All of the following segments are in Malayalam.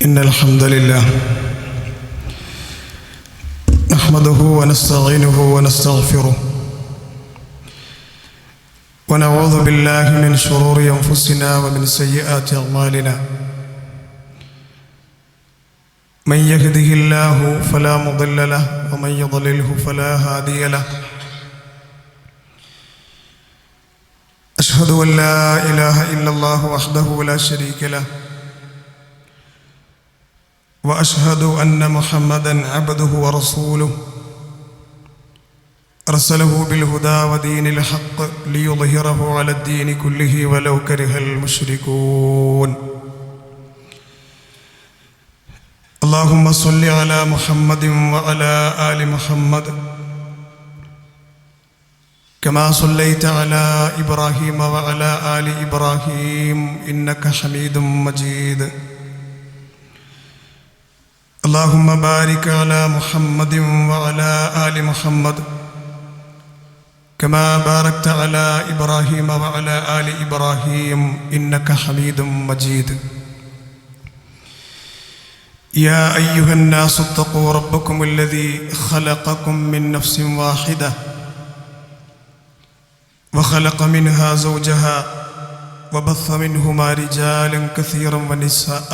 إن الحمد لله نحمده ونستعينه ونستغفره ونعوذ بالله من شرور أنفسنا ومن سيئات أعمالنا من يهده الله فلا مضل له ومن يضلله فلا هادي له أشهد أن لا إله إلا الله وحده لا شريك له وأشهد أن محمدًا عبده ورسوله أرسله بالهدى ودين الحق ليظهره على الدين كله ولو كره المشركون اللهم صل على محمد وعلى آل محمد كما صليت على إبراهيم وعلى آل إبراهيم إنك حميد مجيد اللهم بارك على محمد وعلى آل محمد كما باركت على إبراهيم وعلى آل إبراهيم إنك حميد مجيد يا أيها الناس اتقوا ربكم الذي خلقكم من نفس واحدة وخلق منها زوجها وبث منهما رجالا كثيرا ونساء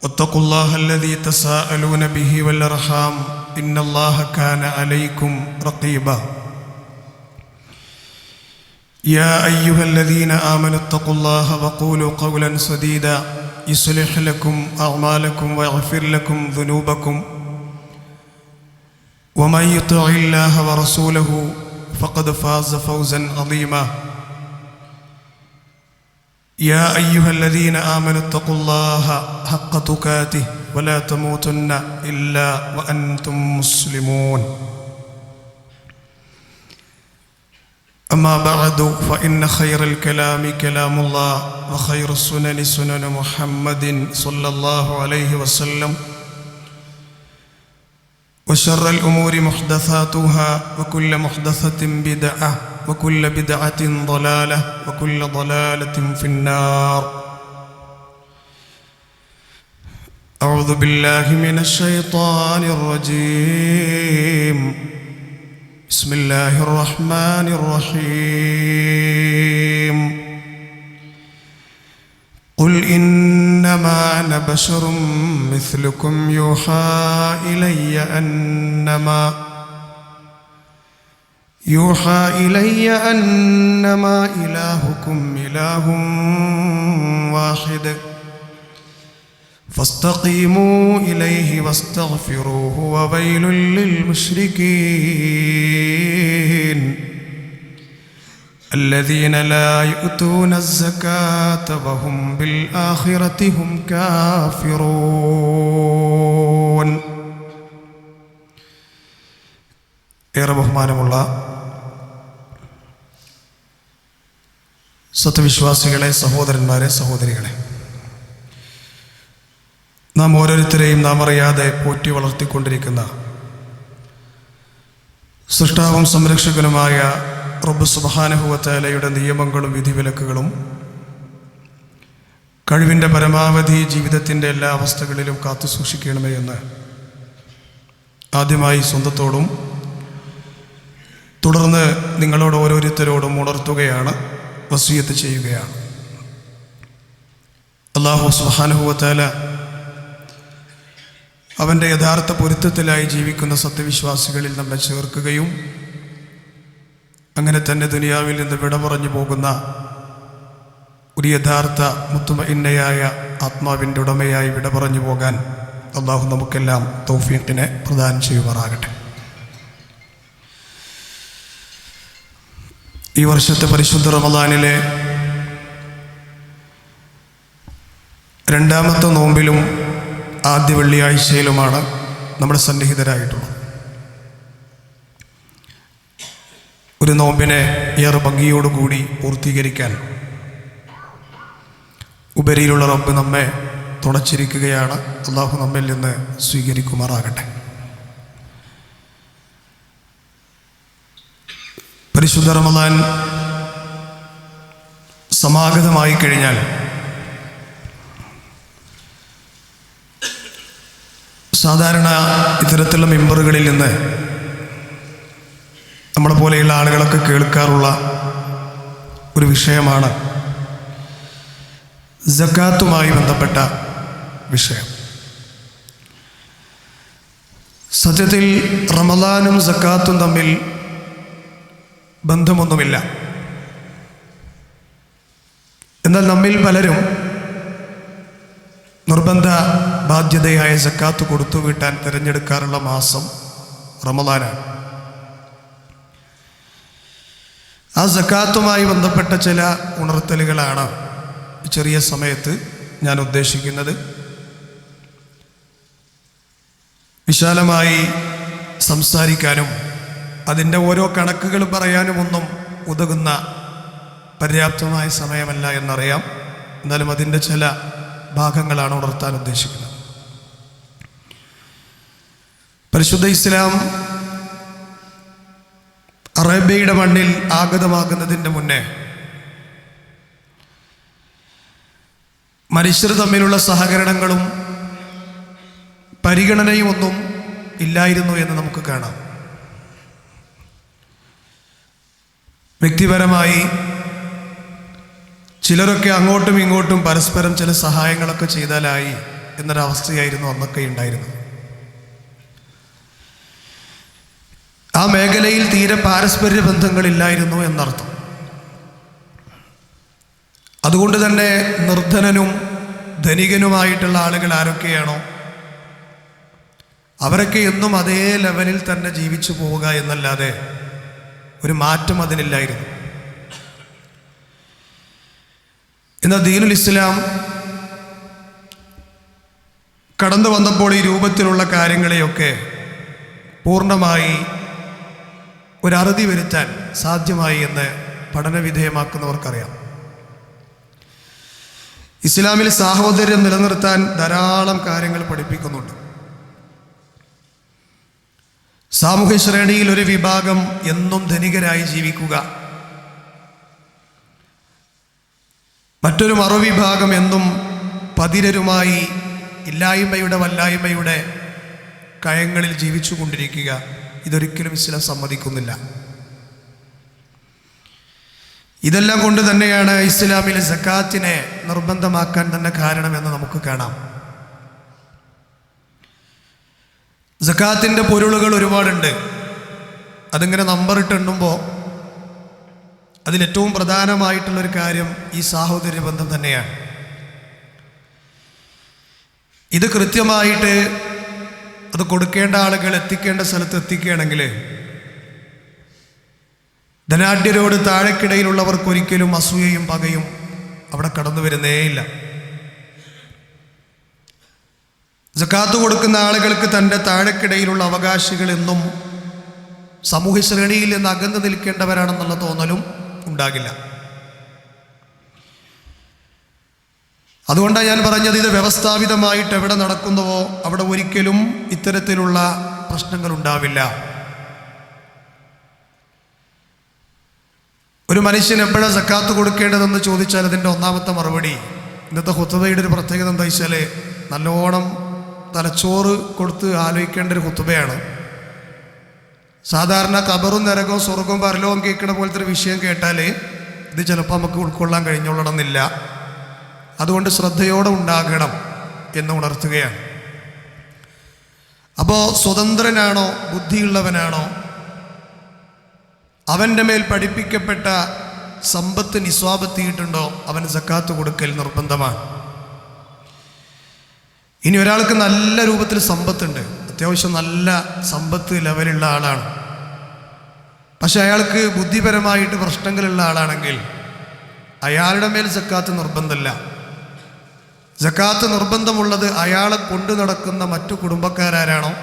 واتقوا الله الذي تساءلون به والأرحام إن الله كان عليكم رقيبا يا أيها الذين آمنوا اتقوا الله وقولوا قولا سديدا يصلح لكم أعمالكم ويغفر لكم ذنوبكم ومن يطع الله ورسوله فقد فاز فوزا عظيما يا أيها الذين آمنوا اتقوا الله حق تقاته ولا تموتن إلا وأنتم مسلمون أما بعد فإن خير الكلام كلام الله وخير السنن سنن محمد صلى الله عليه وسلم وشر الأمور محدثاتها وكل محدثة بدعة وكل بدعة ضلالة وكل ضلالة في النار أعوذ بالله من الشيطان الرجيم بسم الله الرحمن الرحيم قل إنما أنا بشر مثلكم يوحى إلي أنما إلهكم إله واحد فاستقيموا إليه واستغفروه وويل للمشركين الذين لا يؤتون الزكاة وهم بالآخرة هم كافرون. ഏറെ ബഹുമാനമുള്ള സത്യവിശ്വാസികളെ, സഹോദരന്മാരെ, സഹോദരികളെ, നാം ഓരോരുത്തരെയും നാം അറിയാതെ പോറ്റി വളർത്തിക്കൊണ്ടിരിക്കുന്ന സൃഷ്ടാവും സംരക്ഷകനുമായ റബ്ബ് സുബ്ഹാനഹു വ തആലയുടെ നിയമങ്ങളും വിധിവിലക്കുകളും കഴിവിൻ്റെ പരമാവധി ജീവിതത്തിൻ്റെ എല്ലാ അവസ്ഥകളിലും കാത്തു സൂക്ഷിക്കണമേ എന്ന് ആദ്യമായി സ്വന്തത്തോടും തുടർന്ന് നിങ്ങളോട് ഓരോരുത്തരോടും ഉണർത്തുകയാണ്, വസിയത്ത് ചെയ്യുകയാണ്. അല്ലാഹു സുബ്ഹാനഹു വ തആല അവൻ്റെ യഥാർത്ഥ പൊരുത്തത്തിലായി ജീവിക്കുന്ന സത്യവിശ്വാസികളിൽ നമ്മെ ചേർക്കുകയും അങ്ങനെ തന്നെ ദുനിയാവിൽ നിന്ന് വിട പറഞ്ഞു പോകുന്ന ഒരു യഥാർത്ഥ മുത്മഇന്നയായ ആത്മാവിൻ്റെ ഉടമയായി വിട പറഞ്ഞു പോകാൻ അല്ലാഹു നമുക്കെല്ലാം തൗഫീഖിനെ പ്രദാനം ചെയ്യുമാറാകട്ടെ. ഈ വർഷത്തെ പരിശുദ്ധ റമദാനിലെ രണ്ടാമത്തെ നോമ്പിലും ആദ്യ വെള്ളിയാഴ്ചയിലുമാണ് നമ്മുടെ സന്നിഹിതരായിട്ടുള്ളത്. ഒരു നോമ്പിനെ ഏറെ ഭംഗിയോടുകൂടി പൂർത്തീകരിക്കാൻ ഉപരിയിലുള്ള റബ്ബ് നമ്മെ തുണച്ചിരിക്കുകയാണ്. അല്ലാഹു നമ്മിൽ നിന്ന് സ്വീകരിക്കുമാറാകട്ടെ. പരിശുദ്ധ റമദാൻ സമാഗതമായി കഴിഞ്ഞാൽ സാധാരണ ഇത്തരത്തിലുള്ള മിമ്പറുകളിൽ നിന്ന് നമ്മളെ പോലെയുള്ള ആളുകളൊക്കെ കേൾക്കാറുള്ള ഒരു വിഷയമാണ് സക്കാത്തുമായി ബന്ധപ്പെട്ട വിഷയം. സത്യത്തിൽ റമദാനും സക്കാത്തും തമ്മിൽ ബന്ധമൊന്നുമില്ല. എന്നാൽ നമ്മിൽ പലരും നിർബന്ധ ബാധ്യതയായ സക്കാത്ത് കൊടുത്തു വീട്ടാൻ തിരഞ്ഞെടുക്കാറുള്ള മാസം റമദാനാണ്. ആ സക്കാത്തുമായി ബന്ധപ്പെട്ട ചില ഉണർത്തലുകളാണ് ചെറിയ സമയത്ത് ഞാൻ ഉദ്ദേശിക്കുന്നത്. വിശാലമായി സംസാരിക്കാനും അതിൻ്റെ ഓരോ കണക്കുകൾ പറയാനുമൊന്നും ഉതകുന്ന പര്യാപ്തമായ സമയമല്ല എന്നറിയാം. എന്നാലും അതിൻ്റെ ചില ഭാഗങ്ങളാണ് ഉണർത്താൻ ഉദ്ദേശിക്കുന്നത്. പരിശുദ്ധ ഇസ്ലാം അറേബ്യയുടെ മണ്ണിൽ ആഗതമാകുന്നതിൻ്റെ മുന്നേ മനുഷ്യർ തമ്മിലുള്ള സഹകരണങ്ങളും പരിഗണനയും ഒന്നും ഇല്ലായിരുന്നു എന്ന് നമുക്ക് കാണാം. വ്യക്തിപരമായി ചിലരൊക്കെ അങ്ങോട്ടും ഇങ്ങോട്ടും പരസ്പരം ചില സഹായങ്ങളൊക്കെ ചെയ്താലായി എന്നൊരവസ്ഥയായിരുന്നു അന്നൊക്കെ ഉണ്ടായിരുന്നത്. ആ മേഖലയിൽ തീരെ പാരസ്പര്യ ബന്ധങ്ങളില്ലായിരുന്നു എന്നർത്ഥം. അതുകൊണ്ട് തന്നെ നിർധനനും ധനികനുമായിട്ടുള്ള ആളുകൾ ആരൊക്കെയാണോ അവരൊക്കെ എന്നും അതേ ലെവലിൽ തന്നെ ജീവിച്ചു പോവുക എന്നല്ലാതെ ഒരു മാറ്റം അതിനില്ലായിരുന്നു. എന്നാൽ ദീനുൽ ഇസ്ലാം കടന്നു വന്നപ്പോൾ ഈ രൂപത്തിലുള്ള കാര്യങ്ങളെയൊക്കെ പൂർണ്ണമായി ഒരറുതി വരുത്താൻ സാധ്യമായി എന്ന് പഠനവിധേയമാക്കുന്നവർക്കറിയാം. ഇസ്ലാമിൽ സാഹോദര്യം നിലനിർത്താൻ ധാരാളം കാര്യങ്ങൾ പഠിപ്പിക്കുന്നുണ്ട്. സാമൂഹ്യ ശ്രേണിയിൽ ഒരു വിഭാഗം എന്നും ധനികരായി ജീവിക്കുക, മറ്റൊരു മറുവിഭാഗം എന്നും പതിരരുമായി ഇല്ലായ്മയുടെ വല്ലായ്മയുടെ കയങ്ങളിൽ ജീവിച്ചു കൊണ്ടിരിക്കുക, ഇതൊരിക്കലും ഇസ്ലാം സമ്മതിക്കുന്നില്ല. ഇതെല്ലാം കൊണ്ട് തന്നെയാണ് ഇസ്ലാമിൽ സക്കാത്തിനെ നിർബന്ധമാക്കാൻ തന്നെ കാരണമെന്ന് നമുക്ക് കാണാം. സക്കാത്തിൻ്റെ പൊരുളുകൾ ഒരുപാടുണ്ട്. അതിങ്ങനെ നമ്പറിട്ടെണ്ണുമ്പോൾ അതിലേറ്റവും പ്രധാനമായിട്ടുള്ളൊരു കാര്യം ഈ സാഹോദര്യ ബന്ധം തന്നെയാണ്. ഇത് കൃത്യമായിട്ട് അത് കൊടുക്കേണ്ട ആളുകൾ എത്തിക്കേണ്ട സ്ഥലത്ത് എത്തിക്കുകയാണെങ്കിൽ ധനാഢ്യരോട് താഴെക്കിടയിലുള്ളവർക്കൊരിക്കലും അസൂയയും പകയും അവിടെ കടന്നു വരുന്നേയില്ല. സക്കാത്ത് കൊടുക്കുന്ന ആളുകൾക്ക് തൻ്റെ താഴെക്കിടയിലുള്ള അവകാശികൾ എന്നും സമൂഹ ശ്രേണിയിൽ നിന്ന് അകന്നു നിൽക്കേണ്ടവരാണെന്നുള്ള തോന്നലും ഉണ്ടാകില്ല. അതുകൊണ്ടാണ് ഞാൻ പറഞ്ഞത്, ഇത് വ്യവസ്ഥാപിതമായിട്ട് എവിടെ നടക്കുന്നുവോ അവിടെ ഒരിക്കലും ഇത്തരത്തിലുള്ള പ്രശ്നങ്ങൾ ഉണ്ടാവില്ല. ഒരു മനുഷ്യൻ എപ്പോഴാണ് സക്കാത്ത് കൊടുക്കേണ്ടതെന്ന് ചോദിച്ചാൽ അതിൻ്റെ ഒന്നാമത്തെ മറുപടി, ഇന്നത്തെ ഖുത്ബയുടെ ഒരു പ്രത്യേകത എന്താ വെച്ചാൽ നല്ലോണം തലച്ചോറ് കൊടുത്ത് ആലോചിക്കേണ്ട ഒരു ഖുത്ബയാണ്. സാധാരണ ഖബറും നരകവും സ്വർഗവും പരലോകവും കേൾക്കുന്ന പോലത്തെ ഒരു വിഷയം കേട്ടാൽ ഇത് ചിലപ്പോൾ നമുക്ക് ഉൾക്കൊള്ളാൻ കഴിഞ്ഞോളണമെന്നില്ല. അതുകൊണ്ട് ശ്രദ്ധയോടെ ഉണ്ടാകണം എന്ന് ഉണർത്തുകയാണ്. അപ്പോൾ സ്വതന്ത്രനാണോ ബുദ്ധിയുള്ളവനാണോ അവൻ്റെ മേൽ പഠിപ്പിക്കപ്പെട്ട സമ്പത്ത് നിസ്വാബെത്തിയിട്ടുണ്ടോ അവന് സക്കാത്ത് കൊടുക്കൽ നിർബന്ധമാണ്. ഇനി ഒരാൾക്ക് നല്ല രൂപത്തിൽ സമ്പത്തുണ്ട്, അത്യാവശ്യം നല്ല സമ്പത്ത് ലെവലുള്ള ആളാണ്, പക്ഷെ അയാൾക്ക് ബുദ്ധിപരമായിട്ട് പ്രശ്നങ്ങളുള്ള ആളാണെങ്കിൽ അയാളുടെ മേൽ സക്കാത്ത് നിർബന്ധമില്ല. സക്കാത്ത് നിർബന്ധമുള്ളത് അയാളെ കൊണ്ടു നടക്കുന്ന മറ്റു കുടുംബക്കാരാരാണോ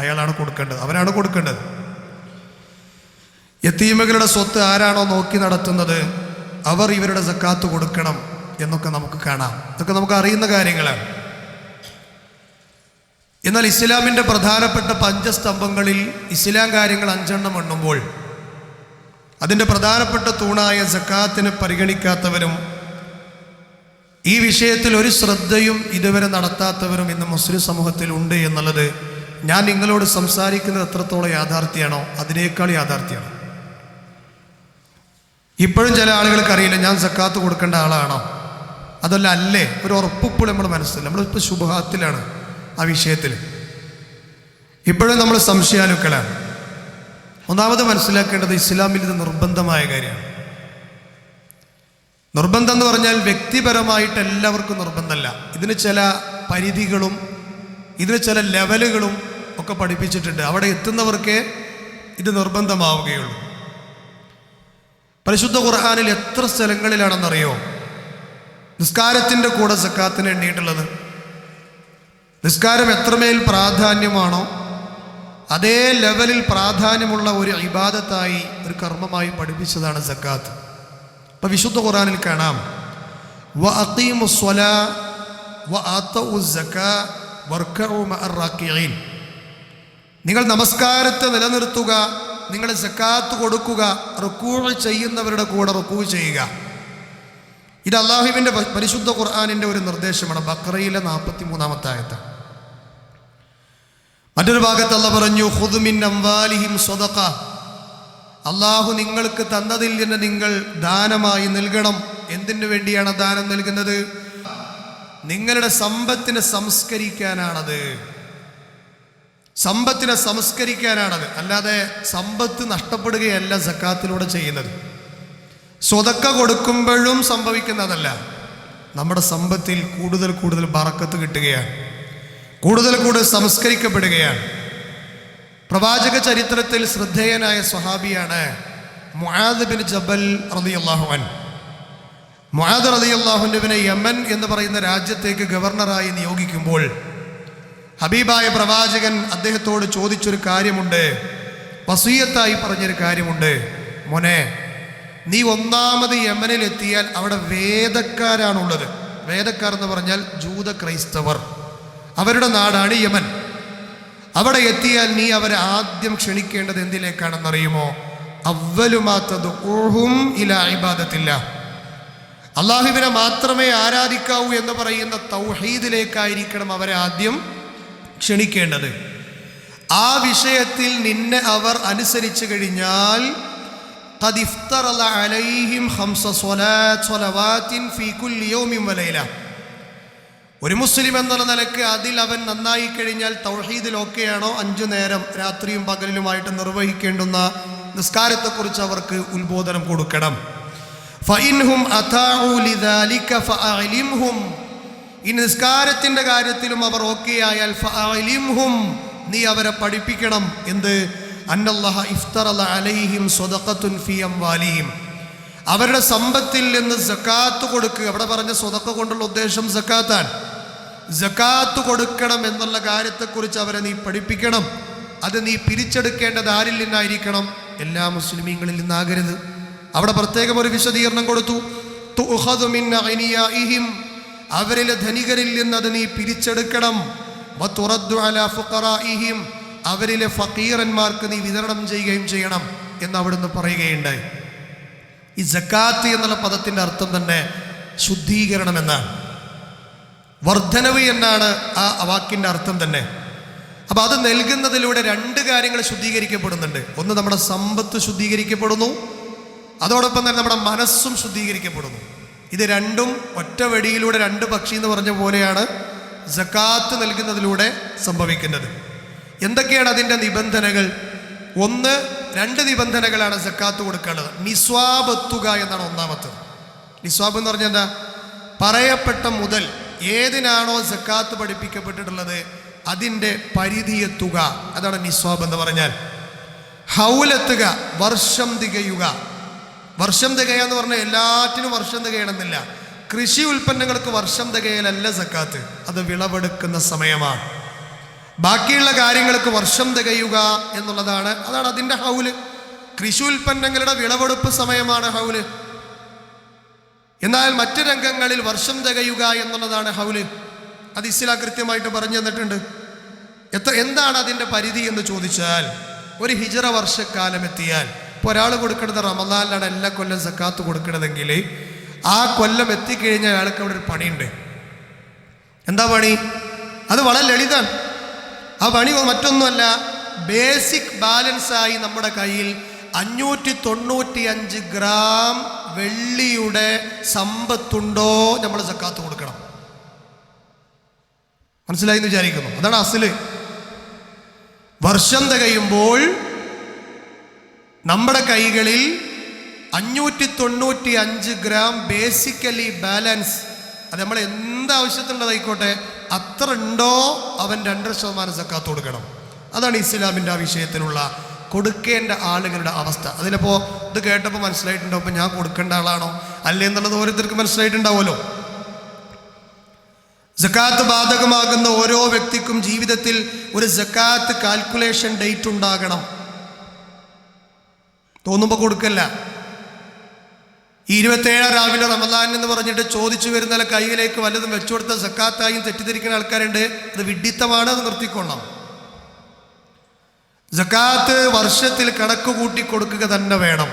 അയാളാണ് കൊടുക്കേണ്ടത്, അവരാണ് കൊടുക്കേണ്ടത്. യതീമകളുടെ സ്വത്ത് ആരാണോ നോക്കി നടത്തുന്നത് അവർ ഇവരുടെ സക്കാത്ത് കൊടുക്കണം എന്നൊക്കെ നമുക്ക് കാണാം. ഇതൊക്കെ നമുക്ക് അറിയുന്ന കാര്യങ്ങളാണ്. എന്നാൽ ഇസ്ലാമിൻ്റെ പ്രധാനപ്പെട്ട പഞ്ചസ്തംഭങ്ങളിൽ ഇസ്ലാം കാര്യങ്ങൾ 5 എണ്ണുമ്പോൾ അതിൻ്റെ പ്രധാനപ്പെട്ട തൂണായ സക്കാത്തിനെ പരിഗണിക്കാത്തവരും ഈ വിഷയത്തിൽ ഒരു ശ്രദ്ധയും ഇതുവരെ നടത്താത്തവരും ഇന്ന് മുസ്ലിം സമൂഹത്തിൽ ഉണ്ട് എന്നുള്ളത് ഞാൻ നിങ്ങളോട് സംസാരിക്കുന്നത് എത്രത്തോളം യാഥാർത്ഥ്യമാണോ അതിനേക്കാൾ യാഥാർത്ഥ്യമാണ്. ഇപ്പോഴും ചില ആളുകൾക്ക് അറിയില്ല ഞാൻ സക്കാത്ത് കൊടുക്കേണ്ട ആളാണോ അതല്ല അല്ലേ, ഒരു ഉറപ്പിപ്പോൾ നമ്മുടെ മനസ്സിൽ. നമ്മളിപ്പോൾ ശുഭഹാത്തിലാണ് ആ വിഷയത്തിൽ. ഇപ്പോഴും നമ്മൾ സംശയാലുക്കളാണ്. ഒന്നാമത് മനസ്സിലാക്കേണ്ടത് ഇസ്ലാമിൽ ഇത് നിർബന്ധമായ കാര്യമാണ്. നിർബന്ധം എന്ന് പറഞ്ഞാൽ വ്യക്തിപരമായിട്ട് എല്ലാവർക്കും നിർബന്ധമല്ല. ഇതിന് ചില പരിധികളും ഇതിന് ചില ലെവലുകളും ഒക്കെ പഠിപ്പിച്ചിട്ടുണ്ട്. അവിടെ എത്തുന്നവർക്കേ ഇത് നിർബന്ധമാവുകയുള്ളൂ. പരിശുദ്ധ ഖുർആനിൽ എത്ര സ്ഥലങ്ങളിലാണെന്നറിയോ നിസ്കാരത്തിൻ്റെ കൂടെ സക്കാത്തിന് എണ്ണിയിട്ടുള്ളത്? നിസ്കാരം എത്രമേൽ പ്രാധാന്യമാണോ അതേ ലെവലിൽ പ്രാധാന്യമുള്ള ഒരു ഇബാദത്തായി, ഒരു കർമ്മമായി പഠിപ്പിച്ചതാണ് സക്കാത്ത്. ഇപ്പം വിശുദ്ധ ഖുർആനിൽ കാണാം, വ അഖീമുസ് സ്വലാ വ ആതഉസ് സക്കാ വർക്കഉ മഅർ റാക്കിഈൻ. നിങ്ങൾ നമസ്കാരത്തെ നിലനിർത്തുക, നിങ്ങൾ സക്കാത്ത് കൊടുക്കുക, റുക്കൂഅ് ചെയ്യുന്നവരുടെ കൂടെ റുക്കൂഅ് ചെയ്യുക. ഇത് അല്ലാഹുവിൻ്റെ പരിശുദ്ധ ഖുർആനിൻ്റെ ഒരു നിർദ്ദേശമാണ്. ബഖറയിലെ 43-ാമത്തെ ആയത്ത്. മറ്റൊരു ഭാഗത്ത് അല്ലാഹു പറഞ്ഞു, ഖുദ് മിൻ അംവാലിഹിം സ്വദഖ. അല്ലാഹു നിങ്ങൾക്ക് തന്നതിൽ നിന്ന് നിങ്ങൾ ദാനമായി നൽകണം. എന്തിനു വേണ്ടിയാണ് ദാനം നൽകുന്നത്? നിങ്ങളുടെ സമ്പത്തിനെ സംസ്കരിക്കാനാണത്. സമ്പത്തിനെ സംസ്കരിക്കാനാണത്. അല്ലാതെ സമ്പത്ത് നഷ്ടപ്പെടുകയല്ല സക്കാത്തിലൂടെ ചെയ്യുന്നത്. സ്വതക്ക കൊടുക്കുമ്പോഴും സംഭവിക്കുന്നതല്ല. നമ്മുടെ സമ്പത്തിൽ കൂടുതൽ കൂടുതൽ ബറക്കത്ത് കിട്ടുകയാണ്, കൂടുതൽ കൂടുതൽ സംസ്കരിക്കപ്പെടുകയാണ്. പ്രവാചക ചരിത്രത്തിൽ ശ്രദ്ധേയനായ സ്വഹാബിയാണ് മുആദ് ബിൻ ജബൽ റളിയല്ലാഹു അൻഹു. മുആദ് റളിയല്ലാഹു അൻഹുവിനെ യമൻ എന്ന് പറയുന്ന രാജ്യത്തേക്ക് ഗവർണറായി നിയോഗിക്കുമ്പോൾ ഹബീബായ പ്രവാചകൻ അദ്ദേഹത്തോട് ചോദിച്ചൊരു കാര്യമുണ്ട്, വസിയത്തായി പറഞ്ഞൊരു കാര്യമുണ്ട്. മോനെ, നീ ഒന്നാമത് യമനിലെത്തിയാൽ അവിടെ വേദക്കാരാണുള്ളത്. വേദക്കാർ എന്ന് പറഞ്ഞാൽ ജൂത ക്രൈസ്തവർ, അവരുടെ നാടാണ് യമൻ. അവിടെ എത്തിയാൽ നീ അവരെ ആദ്യം ക്ഷണിക്കേണ്ടത് എന്തിലേക്കാണെന്നറിയുമോ? അവ്വലു മാ തദ്ഉഹും ഇലാ ഇബാദത്തില്ലാ. അല്ലാഹുവിനെ മാത്രമേ ആരാധിക്കാവൂ എന്ന് പറയുന്ന തൗഹീദിലേക്കായിരിക്കണം അവരെ ആദ്യം ക്ഷണിക്കേണ്ടത്. ആ വിഷയത്തിൽ നിന്നെ അവർ അനുസരിച്ചു കഴിഞ്ഞാൽ ഖദ് ഇഫ്തറല അലൈഹിം ഖംസ സ്വലാവാത്തിൻ ഫീ കുല്ലി യൗമിൻ വലൈല. ഒരു മുസ്ലിം എന്നുള്ള നിലക്ക് അതിൽ അവൻ നന്നായി കഴിഞ്ഞാൽ തൗഹീദിൽ ഓക്കെയാണോ 5 നേരം രാത്രിയും പകലിലുമായിട്ട് നിർവഹിക്കേണ്ടുന്ന നിസ്കാരത്തെക്കുറിച്ച് അവർക്ക് ഉത്ബോധനം കൊടുക്കണം. ഫഇൻഹും അതാഉ ലിദാലിക ഫഅലിംഹും. ഈ നിസ്കാരത്തിൻ്റെ കാര്യത്തിലും അവർ ഓക്കെ ആയാൽ ഫഅലിംഹും, നീ അവരെ പഠിപ്പിക്കണം. എന്ത്? അന്നല്ലാഹ ഇഫ്തറല അലൈഹിം സ്വദഖത്തുൻ ഫീ അംവാലിഹിം. അവരുടെ സമ്പത്തിൽ നിന്ന് സക്കാത്ത് കൊടുക്കുക. അവിടെ പറഞ്ഞ സ്വതക്ക കൊണ്ടുള്ള ഉദ്ദേശം സക്കാത്താണ്. സക്കാത്ത് കൊടുക്കണം എന്നുള്ള കാര്യത്തെക്കുറിച്ച് അവരെ നീ പഠിപ്പിക്കണം. അത് നീ പിരിച്ചെടുക്കേണ്ടത് ആരിൽ നിന്നായിരിക്കണം? എല്ലാ മുസ്ലിമീങ്ങളിൽ നിന്നാകരുത്. അവിടെ പ്രത്യേകം ഒരു വിശദീകരണം കൊടുത്തു. തുഖദു മിൻ അഗ്നിയാഇഹിം, അവരിലെ ധനികരിൽ നിന്ന് അത് നീ പിരിച്ചെടുക്കണം. വതുറദ്ദു അലാ ഫുഖറാഇഹിം, അവരിലെ ഫഖീറന്മാർക്ക് നീ വിതരണം ചെയ്യുകയും ചെയ്യണം എന്ന് അവിടുന്ന് പറയുകയുണ്ടായി. ഈ സക്കാത്ത് എന്നുള്ള പദത്തിൻ്റെ അർത്ഥം തന്നെ ശുദ്ധീകരണം എന്നാണ്, വർധനവ് എന്നാണ് ആ വാക്കിൻ്റെ അർത്ഥം തന്നെ. അപ്പം അത് നൽകുന്നതിലൂടെ 2 കാര്യങ്ങൾ ശുദ്ധീകരിക്കപ്പെടുന്നുണ്ട്. ഒന്ന്, നമ്മുടെ സമ്പത്ത് ശുദ്ധീകരിക്കപ്പെടുന്നു, അതോടൊപ്പം തന്നെ നമ്മുടെ മനസ്സും ശുദ്ധീകരിക്കപ്പെടുന്നു. ഇത് രണ്ടും ഒറ്റ വെടിയിലൂടെ 2 പക്ഷി എന്ന് പറഞ്ഞ പോലെയാണ് സക്കാത്ത് നൽകുന്നതിലൂടെ സംഭവിക്കുന്നത്. എന്തൊക്കെയാണ് അതിൻ്റെ നിബന്ധനകൾ? 2 നിബന്ധനകളാണ് സക്കാത്ത് കൊടുക്കേണ്ടത്. നിസ്വാബ് എത്തുക എന്നാണ് ഒന്നാമത്തത്. നിസ്വാബ് എന്ന് പറഞ്ഞാൽ എന്താ? പറയപ്പെട്ട മുതൽ ഏതിനാണോ സക്കാത്ത് പഠിപ്പിക്കപ്പെട്ടിട്ടുള്ളത് അതിൻ്റെ പരിധി എത്തുക, അതാണ് നിസ്വാബ് എന്ന് പറഞ്ഞാൽ. ഹൗലെത്തുക, വർഷം തികയുക. വർഷം തികയുക എന്ന് പറഞ്ഞാൽ എല്ലാറ്റിനും വർഷം തികയണമെന്നില്ല. കൃഷി ഉൽപ്പന്നങ്ങൾക്ക് വർഷം തികയലല്ല സക്കാത്ത്, അത് വിളവെടുക്കുന്ന സമയമാണ്. ബാക്കിയുള്ള കാര്യങ്ങൾക്ക് വർഷം തികയുക എന്നുള്ളതാണ്, അതാണ് അതിൻ്റെ ഹൗല്. കൃഷി ഉൽപ്പന്നങ്ങളുടെ വിളവെടുപ്പ് സമയമാണ് ഹൗല്. എന്നാൽ മറ്റു രംഗങ്ങളിൽ വർഷം തികയുക എന്നുള്ളതാണ് ഹൗല്. അത് ഇസ്ലാം കൃത്യമായിട്ട് പറഞ്ഞു തന്നിട്ടുണ്ട്. എന്താണ് അതിൻ്റെ പരിധി എന്ന് ചോദിച്ചാൽ, ഒരു ഹിജ്റ വർഷക്കാലം എത്തിയാൽ, ഇപ്പോൾ ഒരാൾ കൊടുക്കുന്നത് റമദാനിലാണ് എല്ലാ കൊല്ലം സക്കാത്ത് കൊടുക്കണതെങ്കിൽ ആ കൊല്ലം എത്തിക്കഴിഞ്ഞാൽ അയാൾക്ക് അവിടെ ഒരു പണിയുണ്ട്. എന്താ പണി? അത് വളരെ ലളിതമാണ്. ആ പണി മറ്റൊന്നുമല്ല, ബേസിക് ബാലൻസായി നമ്മുടെ കയ്യിൽ 595 ഗ്രാം വെള്ളിയുടെ സമ്പത്തുണ്ടോ നമ്മൾ സക്കാത്ത് കൊടുക്കണം. മനസ്സിലായി എന്ന് വിചാരിക്കുന്നു. അതാണ് അസല്. വർഷം തികയുമ്പോൾ നമ്മുടെ കൈകളിൽ 595 ഗ്രാം ബേസിക്കലി ബാലൻസ്, അത് നമ്മൾ എന്താവശ്യത്തിനുള്ളതായിക്കോട്ടെ അത്ര ഉണ്ടോ അവൻ 2% സക്കാത്ത് കൊടുക്കണം. അതാണ് ഇസ്ലാമിൻ്റെ ആ വിഷയത്തിലുള്ള കൊടുക്കേണ്ട ആളുകളുടെ അവസ്ഥ. അതിലിപ്പോൾ ഇത് കേട്ടപ്പോൾ മനസ്സിലായിട്ടുണ്ടാവും, ഇപ്പം ഞാൻ കൊടുക്കേണ്ട ആളാണോ അല്ലേ എന്നുള്ളത് ഓരോരുത്തർക്ക് മനസ്സിലായിട്ടുണ്ടാവുമല്ലോ. സക്കാത്ത് ബാധകമാകുന്ന ഓരോ വ്യക്തിക്കും ജീവിതത്തിൽ ഒരു സക്കാത്ത് കാൽക്കുലേഷൻ ഡേറ്റ് ഉണ്ടാകണം. തോന്നുമ്പോൾ കൊടുക്കല്ല. ഈ 27 രാവിലെ റമദാൻ എന്ന് പറഞ്ഞിട്ട് ചോദിച്ചു വരുന്ന കൈയിലേക്ക് വല്ലതും വെച്ചു കൊടുത്ത സക്കാത്തായും തെറ്റിദ്ധരിക്കുന്ന ആൾക്കാരുണ്ട്. അത് വിഡ്ഢിത്തമാണ്, അത് നിർത്തിക്കൊള്ളാം. സക്കാത്ത് വർഷത്തിൽ കണക്ക് കൂട്ടി കൊടുക്കുക തന്നെ വേണം,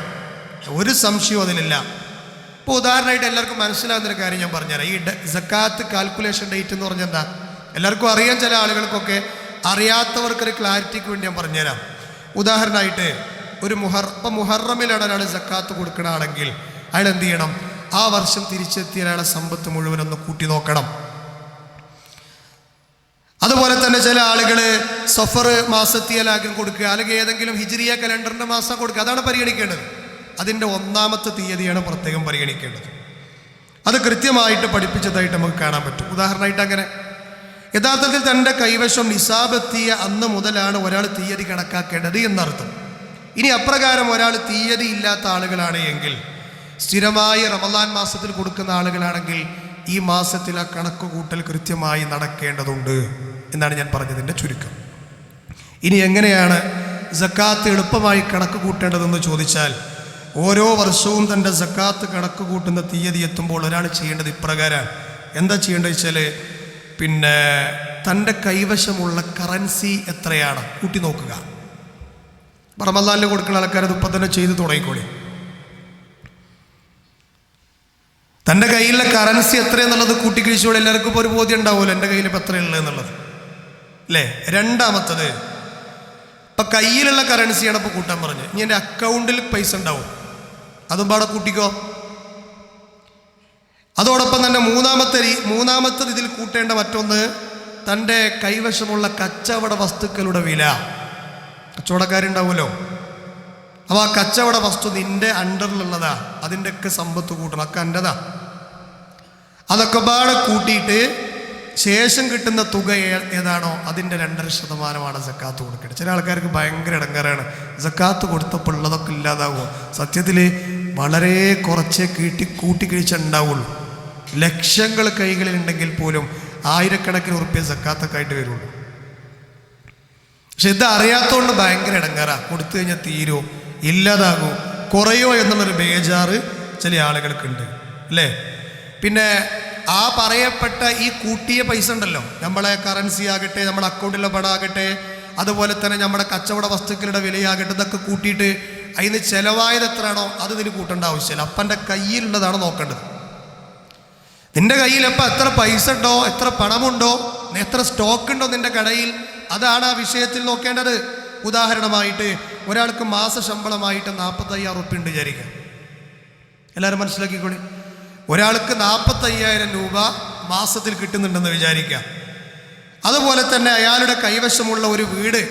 ഒരു സംശയവും അതിലില്ല. ഇപ്പോൾ ഉദാഹരണമായിട്ട് എല്ലാവർക്കും മനസ്സിലാകുന്നൊരു കാര്യം ഞാൻ പറഞ്ഞുതരാം. ഈ സക്കാത്ത് കാൽക്കുലേഷൻ ഡേറ്റ് എന്ന് പറഞ്ഞാൽ എന്താ എല്ലാവർക്കും അറിയാം, ചില ആളുകൾക്കൊക്കെ അറിയാത്തവർക്കൊരു ക്ലാരിറ്റിക്ക് വേണ്ടി ഞാൻ പറഞ്ഞുതരാം. ഉദാഹരണമായിട്ട് ഒരു മുഹറമിലാണ് ഒരാൾ സക്കാത്ത് കൊടുക്കുന്ന ആണെങ്കിൽ അയാൾ എന്ത് ചെയ്യണം? ആ വർഷം തിരിച്ചെത്തിയ അയാളെ സമ്പത്ത് മുഴുവനൊന്ന് കൂട്ടി നോക്കണം. അതുപോലെ തന്നെ ചില ആളുകൾ സഫർ മാസത്തിയലാകും കൊടുക്കുക, അല്ലെങ്കിൽ ഏതെങ്കിലും ഹിജ്രിയ കലണ്ടറിൻ്റെ മാസം കൊടുക്കുക. അതാണ് പരിഗണിക്കേണ്ടത്. അതിൻ്റെ 1-ാമത്തെ തീയതിയാണ് പ്രത്യേകം പരിഗണിക്കേണ്ടത്. അത് കൃത്യമായിട്ട് പഠിപ്പിച്ചതായിട്ട് നമുക്ക് കാണാൻ പറ്റും. ഉദാഹരണമായിട്ട് അങ്ങനെ യഥാർത്ഥത്തിൽ തൻ്റെ കൈവശം നിസാബ് എത്തിയ അന്ന് മുതലാണ് ഒരാൾ തീയതി കണക്കാക്കേണ്ടത് എന്നർത്ഥം. ഇനി അപ്രകാരം ഒരാൾ തീയതി ഇല്ലാത്ത ആളുകളാണ് എങ്കിൽ, സ്ഥിരമായി റമദാൻ മാസത്തിൽ കൊടുക്കുന്ന ആളുകളാണെങ്കിൽ ഈ മാസത്തിൽ ആ കണക്ക് കൂട്ടൽ കൃത്യമായി നടക്കേണ്ടതുണ്ട് എന്നാണ് ഞാൻ പറഞ്ഞതിൻ്റെ ചുരുക്കം. ഇനി എങ്ങനെയാണ് സക്കാത്ത് എളുപ്പമായി കണക്ക് കൂട്ടേണ്ടതെന്ന് ചോദിച്ചാൽ, ഓരോ വർഷവും തൻ്റെ സക്കാത്ത് കണക്ക് കൂട്ടുന്ന തീയതി എത്തുമ്പോൾ ഒരാൾ ചെയ്യേണ്ടത് ഇപ്രകാരമാണ്. എന്താ ചെയ്യേണ്ടത് വെച്ചാൽ, പിന്നെ തൻ്റെ കൈവശമുള്ള കറൻസി എത്രയാണ് കൂട്ടി നോക്കുക. റമദാനിൽ കൊടുക്കുന്ന ആൾക്കാരത് ഇപ്പം തന്നെ ചെയ്ത് തുടങ്ങിക്കോളി. തൻ്റെ കയ്യിലുള്ള കറൻസി എത്രയെന്നുള്ളത് കൂട്ടിക്കിഴിച്ചോളി. എല്ലാവർക്കും ഇപ്പോൾ ഒരു ബോധ്യം ഉണ്ടാവുമല്ലോ എൻ്റെ കയ്യിൽ ഇപ്പം എത്രയുള്ളത് എന്നുള്ളത്, അല്ലേ? രണ്ടാമത്തത്, ഇപ്പം കയ്യിലുള്ള കറൻസിയാണ് ഇപ്പോൾ കൂട്ടാൻ പറഞ്ഞത്. ഇനി എൻ്റെ അക്കൗണ്ടിൽ പൈസ ഉണ്ടാവും, അതും പാടെ കൂട്ടിക്കോ. അതോടൊപ്പം തന്നെ മൂന്നാമത്തെ ഇതിൽ കൂട്ടേണ്ട മറ്റൊന്ന്, തൻ്റെ കൈവശമുള്ള കച്ചവട വസ്തുക്കളുടെ വില. കച്ചവടക്കാരുണ്ടാവുമല്ലോ, അപ്പോൾ ആ കച്ചവട വസ്തു നിൻ്റെ അണ്ടറിലുള്ളതാ, അതിൻ്റെയൊക്കെ സമ്പത്ത് കൂട്ടണം, ഒക്കെ എൻ്റെതാ. അതൊക്കെ പാടെ കൂട്ടിയിട്ട് ശേഷം കിട്ടുന്ന തുക ഏതാണോ അതിൻ്റെ 2.5% സക്കാത്ത് കൊടുക്കേണ്ടത്. ചില ആൾക്കാർക്ക് ഭയങ്കര ഇടങ്ങേറാണ്, സക്കാത്ത് കൊടുത്തപ്പോൾ ഉള്ളതൊക്കെ ഇല്ലാതാകുമോ? സത്യത്തിൽ വളരെ കുറച്ചേ കൂട്ടിക്കിഴിച്ചുണ്ടാവുള്ളൂ. ലക്ഷങ്ങൾ കൈകളിലുണ്ടെങ്കിൽ പോലും ആയിരക്കണക്കിന് ഉറുപ്പ്യ സക്കാത്തൊക്കെ ആയിട്ട് വരുള്ളൂ. പക്ഷെ ഇത് അറിയാത്തതുകൊണ്ട് ഭയങ്കര ഇടങ്ങേറാ. കൊടുത്തു കഴിഞ്ഞാൽ തീരുമോ, ഇല്ലാതാകുമോ, കുറയോ എന്നുള്ളൊരു ബേജാറ് ചില ആളുകൾക്കുണ്ട്, അല്ലേ? പിന്നെ ആ പറയപ്പെട്ട ഈ കൂട്ടിയ പൈസ ഉണ്ടല്ലോ, നമ്മളെ കറൻസി ആകട്ടെ, നമ്മുടെ അക്കൗണ്ടിലെ പണമാകട്ടെ, അതുപോലെ തന്നെ നമ്മുടെ കച്ചവട വസ്തുക്കളുടെ വിലയാകട്ടെ, ഇതൊക്കെ കൂട്ടിയിട്ട് അതിന് ചിലവായത് എത്രയാണോ അത് ഇതിന് കൂട്ടേണ്ട ആവശ്യമില്ല. അപ്പൻ്റെ കയ്യിലുള്ളതാണ് നോക്കേണ്ടത്. നിൻ്റെ കയ്യിൽ എപ്പോൾ എത്ര പൈസ ഉണ്ടോ, എത്ര പണമുണ്ടോ, എത്ര സ്റ്റോക്ക് ഉണ്ടോ നിൻ്റെ കടയിൽ, അതാണ് ആ വിഷയത്തിൽ നോക്കേണ്ടത്. ഉദാഹരണമായിട്ട് ഒരാൾക്ക് മാസ ശമ്പളമായിട്ട് 45,000 ഉറുപ്പ്യ ഉണ്ട് വിചാരിക്കുക. എല്ലാവരും മനസ്സിലാക്കിക്കോളി. ഒരാൾക്ക് 45,000 രൂപ മാസത്തിൽ കിട്ടുന്നുണ്ടെന്ന് വിചാരിക്കുക. അതുപോലെ തന്നെ അയാളുടെ കൈവശമുള്ള ഒരു വീട്,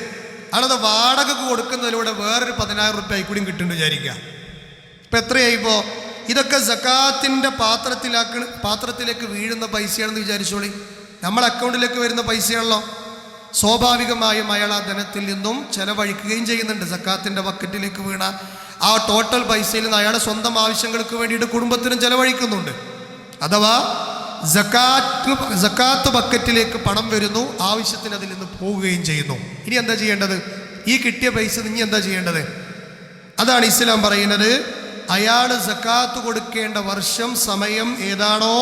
അയാളത് വാടകയ്ക്ക് കൊടുക്കുന്നതിലൂടെ വേറൊരു 10,000 ഉറുപ്പ്യ ആയിക്കൂടിയും കിട്ടുന്നുണ്ട് വിചാരിക്കുക. ഇപ്പം എത്രയായിപ്പോൾ? ഇതൊക്കെ സക്കാത്തിൻ്റെ പാത്രത്തിലേക്ക് വീഴുന്ന പൈസയാണെന്ന് വിചാരിച്ചോളി. നമ്മുടെ അക്കൗണ്ടിലേക്ക് വരുന്ന പൈസയാണല്ലോ. സ്വാഭാവികമായും അയാൾ ആ ധനത്തിൽ നിന്നും ചെലവഴിക്കുകയും ചെയ്യുന്നുണ്ട്. സക്കാത്തിൻ്റെ ബക്കറ്റിലേക്ക് വീണ ആ ടോട്ടൽ പൈസയിൽ നിന്ന് അയാളുടെ സ്വന്തം ആവശ്യങ്ങൾക്ക് വേണ്ടിയിട്ട് കുടുംബത്തിനും ചെലവഴിക്കുന്നുണ്ട്. അഥവാ സക്കാത്ത് ബക്കറ്റിലേക്ക് പണം വരുന്നു, ആവശ്യത്തിന് അതിൽ നിന്ന് പോവുകയും ചെയ്യുന്നു. ഇനി എന്താ ചെയ്യേണ്ടത്? ഈ കിട്ടിയ പൈസ ഇനി എന്താ ചെയ്യേണ്ടത്? അതാണ് ഇസ്ലാം പറയുന്നത്. അയാൾ സക്കാത്ത് കൊടുക്കേണ്ട വർഷം സമയം ഏതാണോ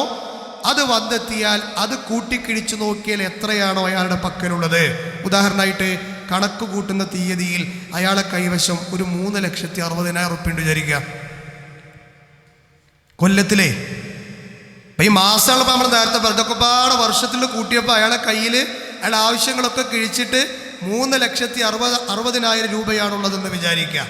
അത് വന്നെത്തിയാൽ അത് കൂട്ടിക്കിഴിച്ചു നോക്കിയാൽ എത്രയാണോ അയാളുടെ പക്കലുള്ളത്. ഉദാഹരണമായിട്ട് കണക്ക് കൂട്ടുന്ന തീയതിയിൽ അയാളെ കൈവശം ഒരു 3,60,000 ഉറുപ്പ്യ ഉണ്ട് വിചാരിക്കുക. കൊല്ലത്തിലെ അപ്പം ഈ മാസമുള്ളപ്പോൾ നമ്മൾ നേരത്തെ പറഞ്ഞൊക്കെ പാടെ വർഷത്തിൽ കൂട്ടിയപ്പോൾ അയാളെ കയ്യിൽ അയാളുടെ ആവശ്യങ്ങളൊക്കെ കിഴിച്ചിട്ട് 3,60,000 രൂപയാണുള്ളതെന്ന് വിചാരിക്കുക.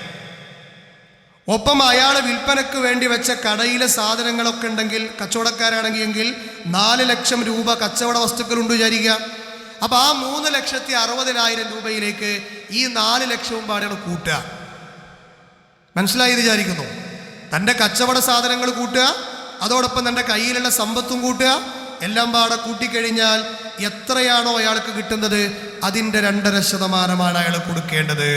ഒപ്പം അയാൾ വിൽപ്പനയ്ക്ക് വേണ്ടി വെച്ച കടയിലെ സാധനങ്ങളൊക്കെ ഉണ്ടെങ്കിൽ, കച്ചവടക്കാരാണെങ്കിൽ 4 ലക്ഷം രൂപ കച്ചവട വസ്തുക്കളുണ്ട് വിചാരിക്കുക. അപ്പം ആ 3,60,000 രൂപയിലേക്ക് ഈ 4 ലക്ഷവും പാടെയാണ് കൂട്ടുക. മനസ്സിലായി വിചാരിക്കുന്നു. തൻ്റെ കച്ചവട സാധനങ്ങൾ കൂട്ടുക, അതോടൊപ്പം തൻ്റെ കയ്യിലുള്ള സമ്പത്തും കൂട്ടുക, എല്ലാം പാടെ കൂട്ടിക്കഴിഞ്ഞാൽ എത്രയാണോ അയാൾക്ക് കിട്ടുന്നത് അതിൻ്റെ 2.5% അയാൾ കൊടുക്കേണ്ടത്.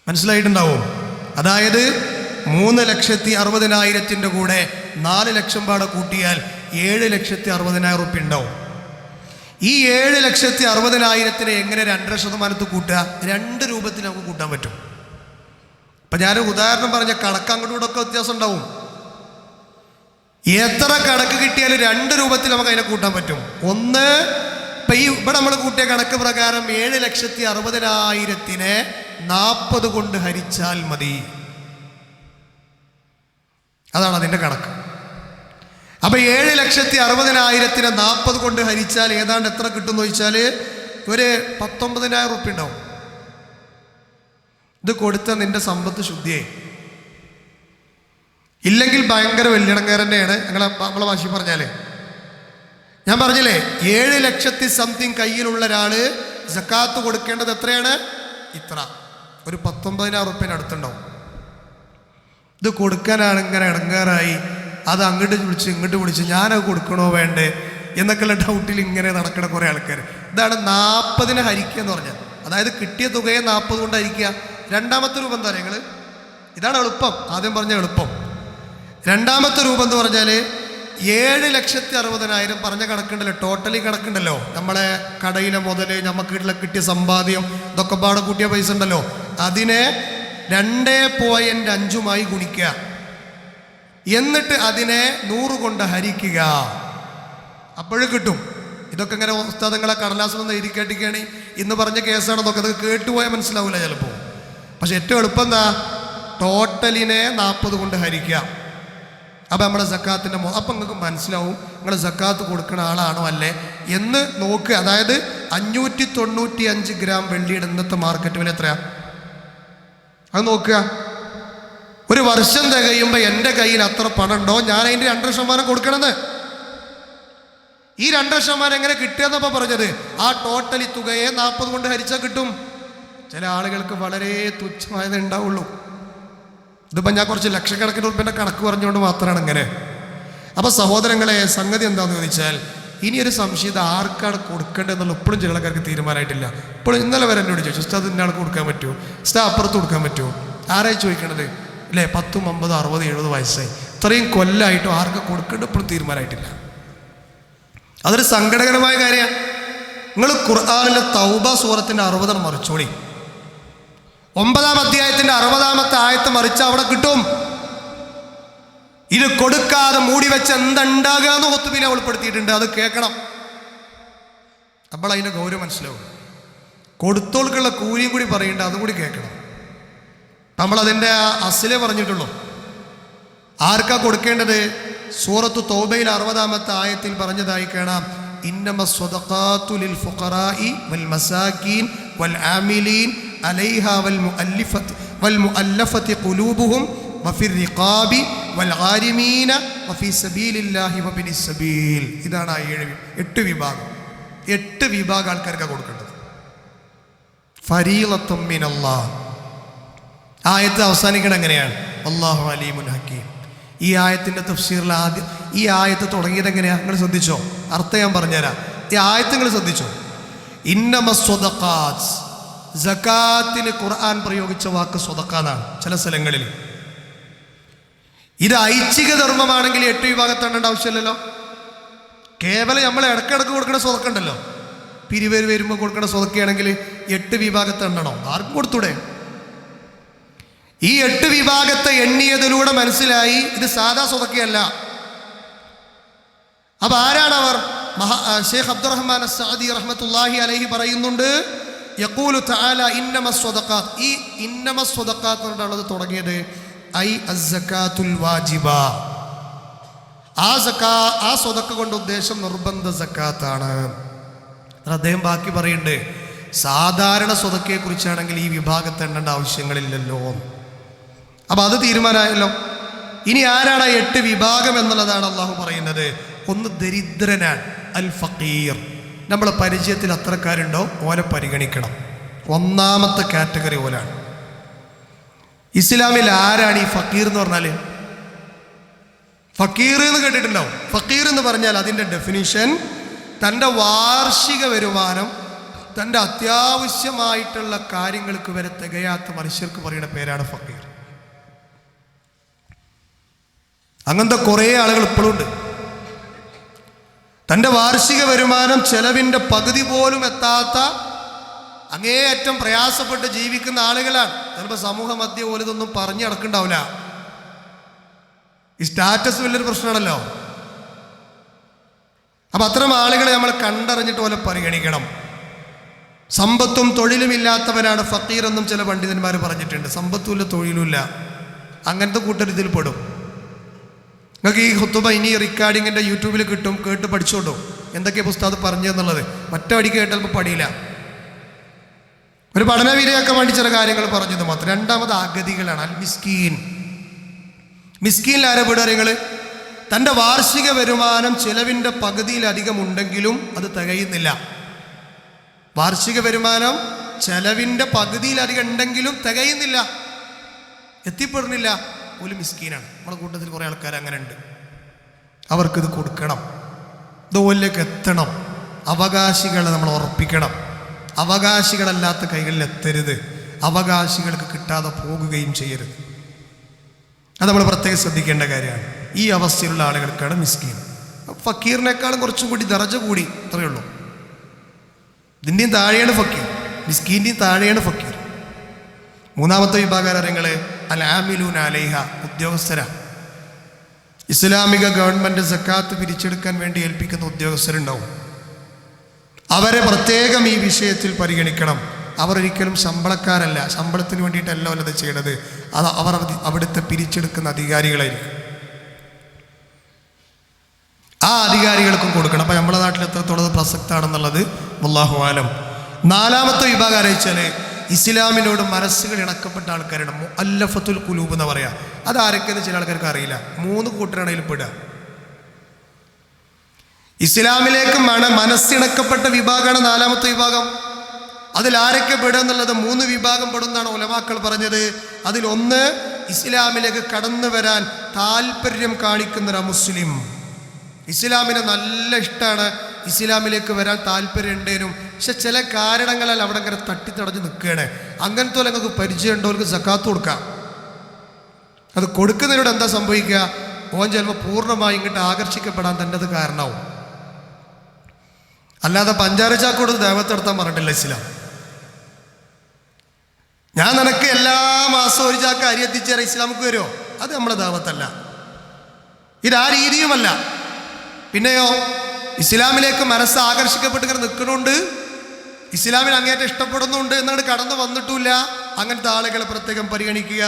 മനസ്സിലായിട്ടുണ്ടാവും. അതായത് 3,60,000 കൂടെ 4 ലക്ഷം പാടെ കൂട്ടിയാൽ 7,60,000 റുപ്യ ഉണ്ടാവും. ഈ 7,60,000 എങ്ങനെ 2.5% കൂട്ടുക? 2 രൂപത്തിൽ നമുക്ക് കൂട്ടാൻ പറ്റും. അപ്പം ഞാനൊരു ഉദാഹരണം പറഞ്ഞ കണക്ക് അങ്ങോട്ടും ഇങ്ങോട്ടൊക്കെ വ്യത്യാസം ഉണ്ടാവും. എത്ര കണക്ക് കിട്ടിയാലും 2 രൂപത്തിൽ നമുക്ക് അതിനെ കൂട്ടാൻ പറ്റും. ഒന്ന്, ഇപ്പം ഇവിടെ നമ്മൾ കൂട്ടിയ കണക്ക് പ്രകാരം 7,60,000 40 കൊണ്ട് ഹരിച്ചാൽ മതി. അതാണ് അതിൻ്റെ കണക്ക്. അപ്പം 7,60,000 40 കൊണ്ട് ഹരിച്ചാൽ ഏതാണ്ട് എത്ര കിട്ടുമെന്ന് ചോദിച്ചാൽ ഒരു 19,000 റുപ്യ ഉണ്ടാവും. ഇത് കൊടുത്ത നിന്റെ സമ്പത്ത് ശുദ്ധിയായി. ഇല്ലെങ്കിൽ ഭയങ്കര വെള്ളിടങ്ങേർ തന്നെയാണ്. നമ്മളെ ഭാഷ പറഞ്ഞാലേ, ഞാൻ പറഞ്ഞില്ലേ 7 ലക്ഷത്തി സംതിങ് കയ്യിലുള്ള ഒരാൾ സക്കാത്ത് കൊടുക്കേണ്ടത് എത്രയാണ്? ഇത്ര, ഒരു 19,000 റുപ്യന് അടുത്തുണ്ടാവും. ഇത് കൊടുക്കാനാണ് ഇങ്ങനെ ഇടങ്ങേറായി, അത് അങ്ങോട്ട് വിളിച്ച് ഇങ്ങോട്ട് വിളിച്ച് ഞാനത് കൊടുക്കണോ വേണ്ടേ എന്നൊക്കെയുള്ള ഡൗട്ടിൽ ഇങ്ങനെ നടക്കണ കുറേ ആൾക്കാർ. ഇതാണ് 40 ഹരിക്കുക എന്ന് പറഞ്ഞാൽ. അതായത് കിട്ടിയ തുകയെ 40 കൊണ്ട് ഹരിക്കുക. രണ്ടാമത്തെ രൂപം എന്താ പറയുക? ഇതാണ് എളുപ്പം. ആദ്യം പറഞ്ഞ എളുപ്പം. രണ്ടാമത്തെ രൂപം എന്ന് പറഞ്ഞാൽ 7,60,000 പറഞ്ഞ കണക്കുണ്ടല്ലോ, ടോട്ടലി കണക്കുണ്ടല്ലോ, നമ്മളെ കടയിലെ മുതൽ നമുക്ക് കിട്ടിയ സമ്പാദ്യം ഇതൊക്കെ പാടെ കൂട്ടിയ പൈസ ഉണ്ടല്ലോ, അതിനെ 2.5 ഗുണിക്കുക. എന്നിട്ട് അതിനെ 100 കൊണ്ട് ഹരിക്കുക. അപ്പോഴും കിട്ടും. ഇതൊക്കെ ഇങ്ങനെ ഉസ്താദങ്ങളെ കടലാസൊന്നും എഴുതി കേട്ടിക്കുകയാണ് ഇന്ന് പറഞ്ഞ കേസാണെന്നൊക്കെ അതൊക്കെ കേട്ടുപോയാൽ മനസ്സിലാവില്ല ചിലപ്പോൾ. പക്ഷെ ഏറ്റവും എളുപ്പം എന്താ? ടോട്ടലിനെ 40 കൊണ്ട് ഹരിക്കുക. അപ്പം നമ്മുടെ സക്കാത്തിൻ്റെ അപ്പം നിങ്ങൾക്ക് മനസ്സിലാവും നിങ്ങൾ സക്കാത്ത് കൊടുക്കുന്ന ആളാണോ അല്ലേ എന്ന് നോക്കുക. അതായത് 595 ഗ്രാം വെള്ളിയുടെ ഇന്നത്തെ മാർക്കറ്റ് വില എത്രയാണ് അത് നോക്കുക. ഒരു വർഷം തികയുമ്പോൾ എൻ്റെ കയ്യിൽ അത്ര പണം ഉണ്ടോ, ഞാൻ അതിൻ്റെ 2% കൊടുക്കണമെന്ന്. ഈ 2% എങ്ങനെ കിട്ടുകയെന്നപ്പോൾ പറഞ്ഞത് ആ ടോട്ടലി തുകയെ 40 കൊണ്ട് ഹരിച്ചാൽ കിട്ടും. ചില ആളുകൾക്ക് വളരെ തുച്ഛമായതേ ഉണ്ടാവുള്ളൂ. ഇതിപ്പോൾ ഞാൻ കുറച്ച് ലക്ഷക്കണക്കിന് റുപ്യൻ്റെ കണക്ക് പറഞ്ഞുകൊണ്ട് മാത്രമാണ് ഇങ്ങനെ. അപ്പോൾ സഹോദരങ്ങളെ, സംഗതി എന്താണെന്ന് ചോദിച്ചാൽ ഇനിയൊരു സംശയം, ഇത് ആർക്കാണ് കൊടുക്കേണ്ടതെന്നുള്ള ഇപ്പോഴും ചില ആൾക്കാർക്ക് തീരുമാനമായിട്ടില്ല. ഇപ്പോഴും ഇന്നലെ വരെ എന്നോട് ചോദിച്ചു, ഉസ്താദ് ഇന്നയാൾക്ക് കൊടുക്കാൻ പറ്റുമോ, ഉസ്താദ് അപ്പുറത്ത് കൊടുക്കാൻ പറ്റുമോ? ആരായി ചോദിക്കണത് അല്ലേ? 10, 50, 60, 70 വയസ്സായി, ഇത്രയും കൊല്ലമായിട്ടും ആർക്ക് കൊടുക്കേണ്ടത് ഇപ്പോഴും തീരുമാനമായിട്ടില്ല. അതൊരു സങ്കടകരമായ കാര്യമാണ്. നിങ്ങൾ ഖുർആനിലെ തൗബ സൂറത്തിൻ്റെ 60 മറിച്ചോളി. 9-ാം അധ്യായത്തിൻ്റെ 60-ാമത്തെ ആയത്ത് മറിച്ച് അവിടെ കിട്ടും. ഇത് കൊടുക്കാതെ മൂടി വെച്ച് എന്തുണ്ടാകുക എന്ന് ഒത്തുപിനെ ഉൾപ്പെടുത്തിയിട്ടുണ്ട്. അത് കേൾക്കണം. അപ്പോൾ അതിൻ്റെ ഗൗരവം മനസ്സിലാവും. കൊടുത്തോൾക്കുള്ള കൂലിയും കൂടി പറയുന്നുണ്ട്, അതും കൂടി കേൾക്കണം. നമ്മളതിൻ്റെ അസിലേ പറഞ്ഞിട്ടുള്ളൂ. ആർക്കാ കൊടുക്കേണ്ടത്? സൂറത്തു തൗബയിൽ 60-ാമത്തെ ആയത്തിൽ പറഞ്ഞതായി കാണാം, ഇന്നമ സ്വദഖാതു ലിൽ ഫുഖറാഇ വൽ മസാകീൻ വൽ ആമിലീൻ അലൈഹാ വൽ മുഅല്ലഫതി ഖുലൂബുഹും വഫിർ റിഖാബി വൽ ഗാരിമീന വഫി സബീലില്ലാഹി വബിനിസ് സബീൽ. ഇതാണ് ആ 8 വിഭാഗം. 8 വിഭാഗം ആൾക്കാർക്കാണ് കൊടുക്കേണ്ടത്. ഫരീളത്തും മിനല്ലാഹ്. ആയത്ത് അവസാനിക്കണം എങ്ങനെയാണ്? അല്ലാഹു അലീമുൻ ഹക്കീം. ഈ ആയത്തിൻ്റെ തഫ്സീറിൽ ആദ്യം ഈ ആയത്ത് തുടങ്ങിയത് എങ്ങനെയാണ് നിങ്ങൾ ശ്രദ്ധിച്ചോ? അർത്ഥം ഞാൻ പറഞ്ഞുതരാം. ഈ ആയത്ത് നിങ്ങൾ ശ്രദ്ധിച്ചോ? ഇന്നമ സ്വദഖാത്ത്, സകാത്തിന് ഖുർആൻ പ്രയോഗിച്ച വാക്ക് സ്വദഖാന്നാണ് ചില സ്ഥലങ്ങളിൽ. ഇത് ഐച്ഛിക ധർമ്മമാണെങ്കിൽ 8 വിഭാഗത്ത് എണ്ണേണ്ട ആവശ്യമില്ലല്ലോ. കേവലം നമ്മൾ ഇടയ്ക്കിടയ്ക്ക് കൊടുക്കുന്ന സ്വതക്കുണ്ടല്ലോ, പിരിവേര് വരുമ്പോൾ കൊടുക്കുന്ന സ്വതക്കയാണെങ്കിൽ 8 വിഭാഗത്ത് എണ്ണണോ? ആർക്കും കൊടുത്തൂടെ? ഈ 8 വിഭാഗത്തെ എണ്ണിയതിലൂടെ മനസ്സിലായി ഇത് സാധാ സ്വതക്കയല്ല. അപ്പൊ ആരാണവർ? ഷെയ്ഖ് അബ്ദുറഹ്മാൻ അസ്സഅദി റഹ്മത്തുള്ളാഹി അലൈഹി പറയുന്നുണ്ട്, യഖൂലു തആല ഇന്നമ സ്വദഖാത്ത്. ഈ ഇന്നമ സ്വദഖാത്ത് എന്നുള്ളത് തുടങ്ങിയത് ഐ അസ്സകാത്തുൽ വാജിബ. ആ സ്വതക്ക കൊണ്ട് ഉദ്ദേശം നിർബന്ധ സക്കാത്താണ്. അദ്ദേഹം ബാക്കി പറയുന്നുണ്ട്, സാധാരണ സ്വതക്കയെ കുറിച്ചാണെങ്കിൽ ഈ വിഭാഗത്തെ എണ്ണേണ്ട ആവശ്യങ്ങളില്ലല്ലോ. അപ്പം അത് തീരുമാനമായല്ലോ. ഇനി ആരാണ് 8 വിഭാഗം എന്നുള്ളതാണ് അള്ളാഹു പറയുന്നത്. ഒന്ന് ദരിദ്രനാണ്, അൽ ഫഖീർ. നമ്മളെ പരിചയത്തിൽ അത്രക്കാരുണ്ടോ ഓലെ പരിഗണിക്കണം. ഒന്നാമത്തെ കാറ്റഗറി ഓലാണ്. ഇസ്ലാമിൽ ആരാണ് ഈ ഫക്കീർ എന്ന് പറഞ്ഞാൽ? ഫക്കീർ എന്ന് കേട്ടിട്ടുണ്ടാവും. ഫക്കീർ എന്ന് പറഞ്ഞാൽ അതിൻ്റെ ഡെഫിനിഷൻ തൻ്റെ വാർഷിക വരുമാനം തൻ്റെ അത്യാവശ്യമായിട്ടുള്ള കാര്യങ്ങൾക്ക് വരെ തികയാത്ത മനുഷ്യർക്ക് പറയുന്ന പേരാണ് ഫക്കീർ. അങ്ങനത്തെ കുറേ ആളുകൾ ഇപ്പോഴും ഉണ്ട്. തൻ്റെ വാർഷിക വരുമാനം ചെലവിൻ്റെ പകുതി പോലും എത്താത്ത അങ്ങേയറ്റം പ്രയാസപ്പെട്ട് ജീവിക്കുന്ന ആളുകളാണ്. ചിലപ്പോൾ സമൂഹ മധ്യ പോലും ഇതൊന്നും പറഞ്ഞു നടക്കുന്നുണ്ടാവില്ല. ഈ സ്റ്റാറ്റസ് വലിയൊരു പ്രശ്നമാണല്ലോ. അപ്പം അത്തരം ആളുകളെ നമ്മൾ കണ്ടറിഞ്ഞിട്ട് പോലെ പരിഗണിക്കണം. സമ്പത്തും തൊഴിലും ഇല്ലാത്തവരാണ് ഫക്കീർ എന്നും ചില പണ്ഡിതന്മാർ പറഞ്ഞിട്ടുണ്ട്. സമ്പത്തുമില്ല തൊഴിലുമില്ല, അങ്ങനത്തെ കൂട്ടർ ഇതിൽ പെടും. നിങ്ങൾക്ക് ഈ ഖുതുബ ഇനി റെക്കോർഡിങ്ങിൻ്റെ യൂട്യൂബിൽ കിട്ടും, കേട്ട് പഠിച്ചോട്ടോ എന്തൊക്കെ പുസ്തകം പറഞ്ഞു എന്നുള്ളത്. മറ്റവടിക്ക് കേട്ടപ്പോൾ പഠിയില്ല. ഒരു പഠന വിലയാക്കാൻ വേണ്ടി ചില കാര്യങ്ങൾ പറഞ്ഞത് മാത്രം. രണ്ടാമത് അഗതികളാണ്, അൽ മിസ്കീൻ. മിസ്കീനിൽ ആരെ പെടുക? നിങ്ങൾ തൻ്റെ വാർഷിക വരുമാനം ചെലവിൻ്റെ പകുതിയിലധികം ഉണ്ടെങ്കിലും അത് തികയുന്നില്ല. വാർഷിക വരുമാനം ചെലവിൻ്റെ പകുതിയിലധികം ഉണ്ടെങ്കിലും തികയുന്നില്ല, എത്തിപ്പെടുന്നില്ല. ഒരു മിസ്കീനാണ്. നമ്മുടെ കൂട്ടത്തിൽ കുറേ ആൾക്കാർ അങ്ങനെ ഉണ്ട്. അവർക്കിത് കൊടുക്കണം, ഇതുപോലേക്ക് എത്തണം. അവകാശികളെ നമ്മൾ ഉറപ്പിക്കണം. അവകാശികളല്ലാത്ത കൈകളിൽ എത്തരുത്. അവകാശികൾക്ക് കിട്ടാതെ പോകുകയും ചെയ്യരുത്. അത് നമ്മൾ പ്രത്യേകം ശ്രദ്ധിക്കേണ്ട കാര്യമാണ്. ഈ അവസ്ഥയിലുള്ള ആളുകൾക്കാണ് മിസ്കീൻ. ഫക്കീറിനേക്കാളും കുറച്ചും കൂടി ദർജ കൂടി, അത്രയേ ഉള്ളൂ. ഇതിൻ്റെയും താഴെയാണ് ഫക്കീർ, മിസ്കീൻ്റെയും താഴെയാണ് ഫക്കീർ. മൂന്നാമത്തെ വിഭാഗങ്ങൾ അൽ ആമിലൂന അലൈഹ, ഉദ്യോഗസ്ഥര. ഇസ്ലാമിക ഗവൺമെൻറ് സക്കാത്ത് പിരിച്ചെടുക്കാൻ വേണ്ടി ഏൽപ്പിക്കുന്ന ഉദ്യോഗസ്ഥരുണ്ടാവും. അവരെ പ്രത്യേകം ഈ വിഷയത്തിൽ പരിഗണിക്കണം. അവർ ഒരിക്കലും ശമ്പളക്കാരല്ല, ശമ്പളത്തിന് വേണ്ടിയിട്ടല്ല വല്ലത് ചെയ്യണത്. അവർ അവിടുത്തെ പിരിച്ചെടുക്കുന്ന അധികാരികളായിരിക്കും. ആ അധികാരികൾക്കും കൊടുക്കണം. അപ്പം നമ്മുടെ നാട്ടിൽ എത്രത്തോളം പ്രസക്തമാണെന്നുള്ളത് വല്ലാഹു ആലം. നാലാമത്തെ വിഭാഗം അറിയിച്ചാൽ ഇസ്ലാമിനോട് മനസ്സുകൾ ഇണക്കപ്പെട്ട ആൾക്കാരാണ്. മുഅല്ലഫത്തുൽ ഖുലൂബ് എന്ന് പറയാം. അതാരൊക്കെയെന്ന് ചില ആൾക്കാർക്ക് അറിയില്ല. 3 കൂട്ടരാണ് ഇതിൽ പെടുക. ഇസ്ലാമിലേക്ക് മനസ്സിണക്കപ്പെട്ട വിഭാഗമാണ് നാലാമത്തെ വിഭാഗം. അതിൽ ആരൊക്കെ പെടുക എന്നുള്ളത് 3 വിഭാഗം പെടുന്നതാണ് ഉലമാക്കൾ പറഞ്ഞത്. അതിലൊന്ന്, ഇസ്ലാമിലേക്ക് കടന്നു വരാൻ താല്പര്യം കാണിക്കുന്നൊരു മുസ്ലിം. ഇസ്ലാമിനെ നല്ല ഇഷ്ടമാണ്, ഇസ്ലാമിലേക്ക് വരാൻ താല്പര്യം ഉണ്ടേനും, പക്ഷെ ചില കാരണങ്ങളാൽ അവിടെ അങ്ങനെ തട്ടിത്തടഞ്ഞ് നിൽക്കുകയാണ്. അങ്ങനത്തെ നിങ്ങൾക്ക് പരിചയം ഉണ്ടോർക്ക് സക്കാത്ത് കൊടുക്കാം. അത് കൊടുക്കുന്നതിനോട് എന്താ സംഭവിക്കുക? ഓൻ ചിലപ്പോൾ പൂർണ്ണമായി ഇങ്ങോട്ട് ആകർഷിക്കപ്പെടാൻ തന്നെ അത് കാരണമാവും. അല്ലാതെ പഞ്ചാര ചാക്കോട് ദേവത്തെടുത്താൻ പറഞ്ഞിട്ടില്ല ഇസ്ലാം. ഞാൻ നിനക്ക് എല്ലാ മാസവും ഒരു ചാക്ക് അരി എത്തിച്ചേരാൻ ഇസ്ലാമിക്ക് വരുമോ? അത് നമ്മളെ ദേവത്തല്ല, ഇതാ രീതിയുമല്ല. പിന്നെയോ ഇസ്ലാമിലേക്ക് മനസ്സ് ആകർഷിക്കപ്പെട്ട് ഇങ്ങനെ നിൽക്കണുണ്ട്, ഇസ്ലാമിന് അങ്ങേറ്റം ഇഷ്ടപ്പെടുന്നുണ്ട് എന്നാണ് കടന്നു വന്നിട്ടില്ല. അങ്ങനത്തെ ആളുകളെ പ്രത്യേകം പരിഗണിക്കുക.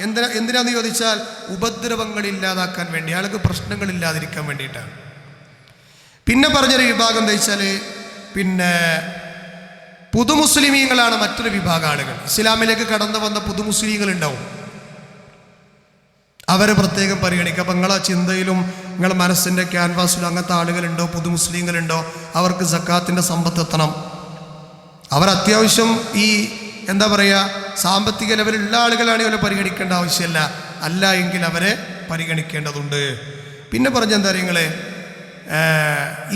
എന്തിനാന്ന് ചോദിച്ചാൽ ഉപദ്രവങ്ങൾ ഇല്ലാതാക്കാൻ വേണ്ടി, ആൾക്ക് പ്രശ്നങ്ങൾ ഇല്ലാതിരിക്കാൻ വേണ്ടിയിട്ടാണ്. പിന്നെ പറഞ്ഞൊരു വിഭാഗം എന്താ വെച്ചാൽ പിന്നെ പുതുമുസ്ലിമീങ്ങളാണ് മറ്റൊരു വിഭാഗം ആളുകൾ. ഇസ്ലാമിലേക്ക് കടന്നു വന്ന പുതുമുസ്ലിങ്ങൾ ഉണ്ടാവും, അവരെ പ്രത്യേകം പരിഗണിക്കുക. അപ്പം നിങ്ങളെ ചിന്തയിലും നിങ്ങളെ മനസ്സിൻ്റെ ക്യാൻവാസിലും അങ്ങനത്തെ ആളുകളുണ്ടോ, പുതുമുസ്ലിങ്ങളുണ്ടോ, അവർക്ക് സക്കാത്തിൻ്റെ സമ്പത്ത് എത്തണം. അവർ അത്യാവശ്യം ഈ എന്താ പറയുക സാമ്പത്തിക ലെവലുള്ള ആളുകളാണ് ഇവരെ പരിഗണിക്കേണ്ട ആവശ്യമില്ല. അല്ല എങ്കിൽ അവരെ പരിഗണിക്കേണ്ടതുണ്ട്. പിന്നെ പറഞ്ഞ എന്താ നിങ്ങൾ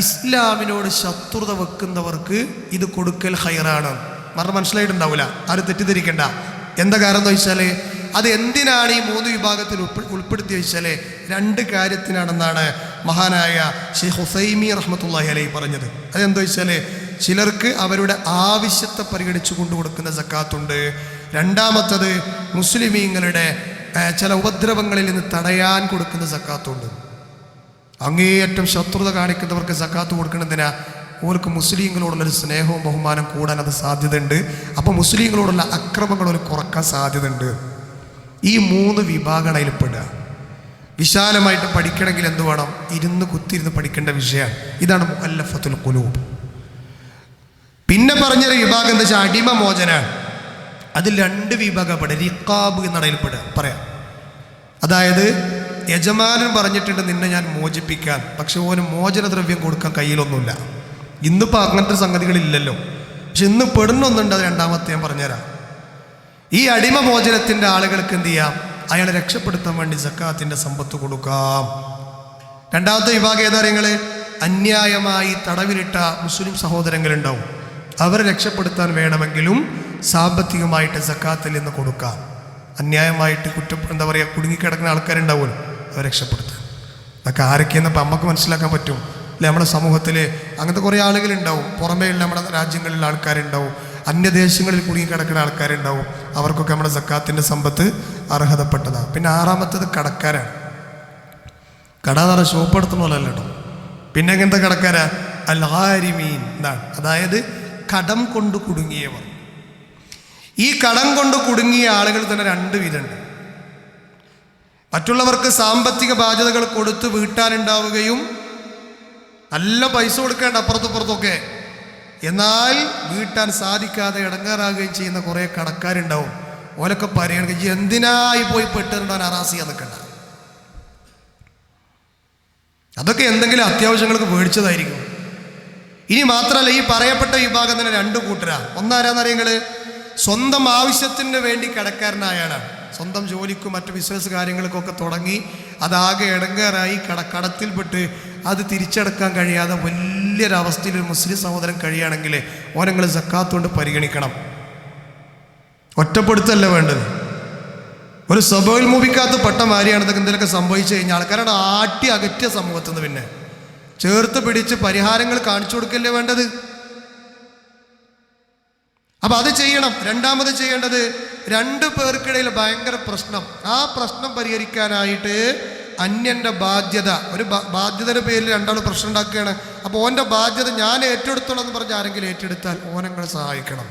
ഇസ്ലാമിനോട് ശത്രുത വെക്കുന്നവർക്ക് ഇത് കൊടുക്കൽ ഹൈറാണ്. പറഞ്ഞ മനസ്സിലായിട്ടുണ്ടാവില്ല, ആരും തെറ്റിദ്ധരിക്കണ്ട. എന്താ കാരണം എന്ന് വെച്ചാൽ അത് എന്തിനാണ് ഈ 3 വിഭാഗത്തിൽ ഉൾപ്പെടുത്തി വെച്ചാൽ 2 കാര്യത്തിനാണെന്നാണ് മഹാനായ ഷെയ്ഖ് ഹുസൈമി റഹ്മത്തുള്ളാഹി അലൈഹി പറഞ്ഞത്. അതെന്താ വെച്ചാൽ ചിലർക്ക് അവരുടെ ആവശ്യത്തെ പരിഗണിച്ചു കൊണ്ടു കൊടുക്കുന്ന സക്കാത്തുണ്ട്. രണ്ടാമത്തത് മുസ്ലിമീങ്ങളുടെ ചില ഉപദ്രവങ്ങളിൽ നിന്ന് തടയാൻ കൊടുക്കുന്ന സക്കാത്തുണ്ട്. അങ്ങേയറ്റം ശത്രുത കാണിക്കുന്നവർക്ക് സക്കാത്ത് കൊടുക്കണതിനാ ഓർക്ക് മുസ്ലിങ്ങളോടുള്ളൊരു സ്നേഹവും ബഹുമാനം കൂടാൻ അത് സാധ്യതയുണ്ട്. അപ്പോൾ മുസ്ലിങ്ങളോടുള്ള അക്രമങ്ങൾ ഒരു കുറക്കാൻ സാധ്യതയുണ്ട്. ഈ 3 വിഭാഗമാണ് അതിൽപ്പെടുക. വിശാലമായിട്ട് പഠിക്കണമെങ്കിൽ എന്ത് വേണം? ഇരുന്ന് കുത്തിയിരുന്ന് പഠിക്കേണ്ട വിഷയമാണ്. ഇതാണ് മുഅല്ലഫത്തുൽ ഖുലൂബ്. പിന്നെ പറഞ്ഞൊരു വിഭാഗം എന്താ വെച്ചാൽ അടിമ മോചനാണ്. അതിൽ 2 വിഭാഗപ്പെടുക. റിഖാബ് എന്നടയിൽപ്പെടുക പറയാം. അതായത് യജമാനൻ പറഞ്ഞിട്ടുണ്ട് നിന്നെ ഞാൻ മോചിപ്പിക്കാൻ, പക്ഷെ ഓന് മോചനദ്രവ്യം കൊടുക്കാൻ കയ്യിലൊന്നുമില്ല. ഇന്നിപ്പോൾ അങ്ങനത്തെ സംഗതികളില്ലല്ലോ. പക്ഷെ ഇന്ന് പെടുന്നൊന്നുണ്ട്. അത് രണ്ടാമത്തെ ഞാൻ പറഞ്ഞുതരാം. ഈ അടിമ മോചനത്തിൻ്റെ ആളുകൾക്ക് എന്ത് ചെയ്യാം? അയാളെ രക്ഷപ്പെടുത്താൻ വേണ്ടി സക്കാത്തിൻ്റെ സമ്പത്ത് കൊടുക്കാം. രണ്ടാമത്തെ വിഭാഗം ഏതാ നിങ്ങൾ? അന്യായമായി തടവിലിട്ട മുസ്ലിം സഹോദരങ്ങളുണ്ടാവും. അവരെ രക്ഷപ്പെടുത്താൻ വേണമെങ്കിലും സാമ്പത്തികമായിട്ട് സക്കാത്തിൽ നിന്ന് കൊടുക്കാം. അന്യായമായിട്ട് എന്താ പറയുക, കുടുങ്ങിക്കിടക്കുന്ന ആൾക്കാരുണ്ടാവുമല്ലോ, അവരെ രക്ഷപ്പെടുത്താൻ. അതൊക്കെ ആരൊക്കെയെന്നപ്പോൾ നമുക്ക് മനസ്സിലാക്കാൻ പറ്റും അല്ലെ? നമ്മുടെ സമൂഹത്തിൽ അങ്ങനത്തെ കുറേ ആളുകളുണ്ടാവും. പുറമേയുള്ള നമ്മുടെ രാജ്യങ്ങളിലുള്ള ആൾക്കാരുണ്ടാവും, അന്യദേശങ്ങളിൽ കുടുങ്ങിക്കിടക്കുന്ന ആൾക്കാരുണ്ടാവും. അവർക്കൊക്കെ നമ്മുടെ സക്കാത്തിൻ്റെ സമ്പത്ത് അർഹതപ്പെട്ടതാണ്. പിന്നെ 6-മത്തേത് കടക്കാരാണ്. കട എന്ന് പറഞ്ഞാൽ ഷോപ്പ് എടുത്തുന്ന പോലെ അല്ല കേട്ടോ. പിന്നെ എങ്ങനത്തെ കടക്കാരാ? അൽ-ഗാരിമീൻ എന്നാണ്. അതായത് കടം കൊണ്ട് കുടുങ്ങിയവർ. ഈ കടം കൊണ്ട് കുടുങ്ങിയ ആളുകൾ തന്നെ 2 വിധമുണ്ട്. മറ്റുള്ളവർക്ക് സാമ്പത്തിക ബാധ്യതകൾ കൊടുത്ത് വീട്ടാനുണ്ടാവുകയും നല്ല പൈസ കൊടുക്കേണ്ട അപ്പുറത്തുപ്പുറത്തൊക്കെ, എന്നാൽ വീട്ടാൻ സാധിക്കാതെ ഇടങ്ങാറാകുകയും ചെയ്യുന്ന കുറേ കടക്കാരുണ്ടാവും. ഓലൊക്കെ പറയുകയാണെങ്കിൽ എന്തിനായി പോയി പെട്ടിട്ടുണ്ടാൻ അറാസിയാ നിൽക്കണ്ട. അതൊക്കെ എന്തെങ്കിലും അത്യാവശ്യങ്ങൾക്ക് മേടിച്ചതായിരിക്കും. ഇനി മാത്രമല്ല, ഈ പറയപ്പെട്ട വിഭാഗം തന്നെ 2 കൂട്ടരാണ്. ഒന്നാരാന്നറിയങ്ങൾ? സ്വന്തം ആവശ്യത്തിന് വേണ്ടി കടക്കാരനായാണ്. സ്വന്തം ജോലിക്കും മറ്റു ബിസിനസ് കാര്യങ്ങൾക്കൊക്കെ തുടങ്ങി അതാകെ ഇടങ്ങേറായി കടത്തിൽപ്പെട്ട് അത് തിരിച്ചടക്കാൻ കഴിയാതെ വലിയൊരവസ്ഥയിൽ ഒരു മുസ്ലിം സഹോദരൻ കഴിയുകയാണെങ്കിൽ ഓരങ്ങൾ സക്കാത്ത് കൊണ്ട് പരിഗണിക്കണം. ഒറ്റപ്പെടുത്തല്ല വേണ്ടത്. ഒരു സ്വഭോന്മുഖിക്കാത്ത പെട്ട മാരിയാണ് ഇതൊക്കെ എന്തെങ്കിലുമൊക്കെ സംഭവിച്ചു കഴിഞ്ഞാൽ ആൾക്കാരുടെ ആട്ടി അകറ്റിയ സമൂഹത്തിൽ നിന്ന് പിന്നെ ചേർത്ത് പിടിച്ച് പരിഹാരങ്ങൾ കാണിച്ചു കൊടുക്കല്ലേ വേണ്ടത്. അപ്പം അത് ചെയ്യണം. രണ്ടാമത് ചെയ്യേണ്ടത്, 2 പേർക്കിടയിൽ ഭയങ്കര പ്രശ്നം, ആ പ്രശ്നം പരിഹരിക്കാനായിട്ട് അന്യൻ്റെ ബാധ്യത, ഒരു ബാധ്യതയുടെ പേരിൽ 2 ആൾ പ്രശ്നം ഉണ്ടാക്കുകയാണ്. അപ്പോൾ ഓൻ്റെ ബാധ്യത ഞാൻ ഏറ്റെടുത്തോളാം എന്ന് പറഞ്ഞ് ആരെങ്കിലും ഏറ്റെടുത്താൽ ഓനങ്ങൾ സഹായിക്കണം.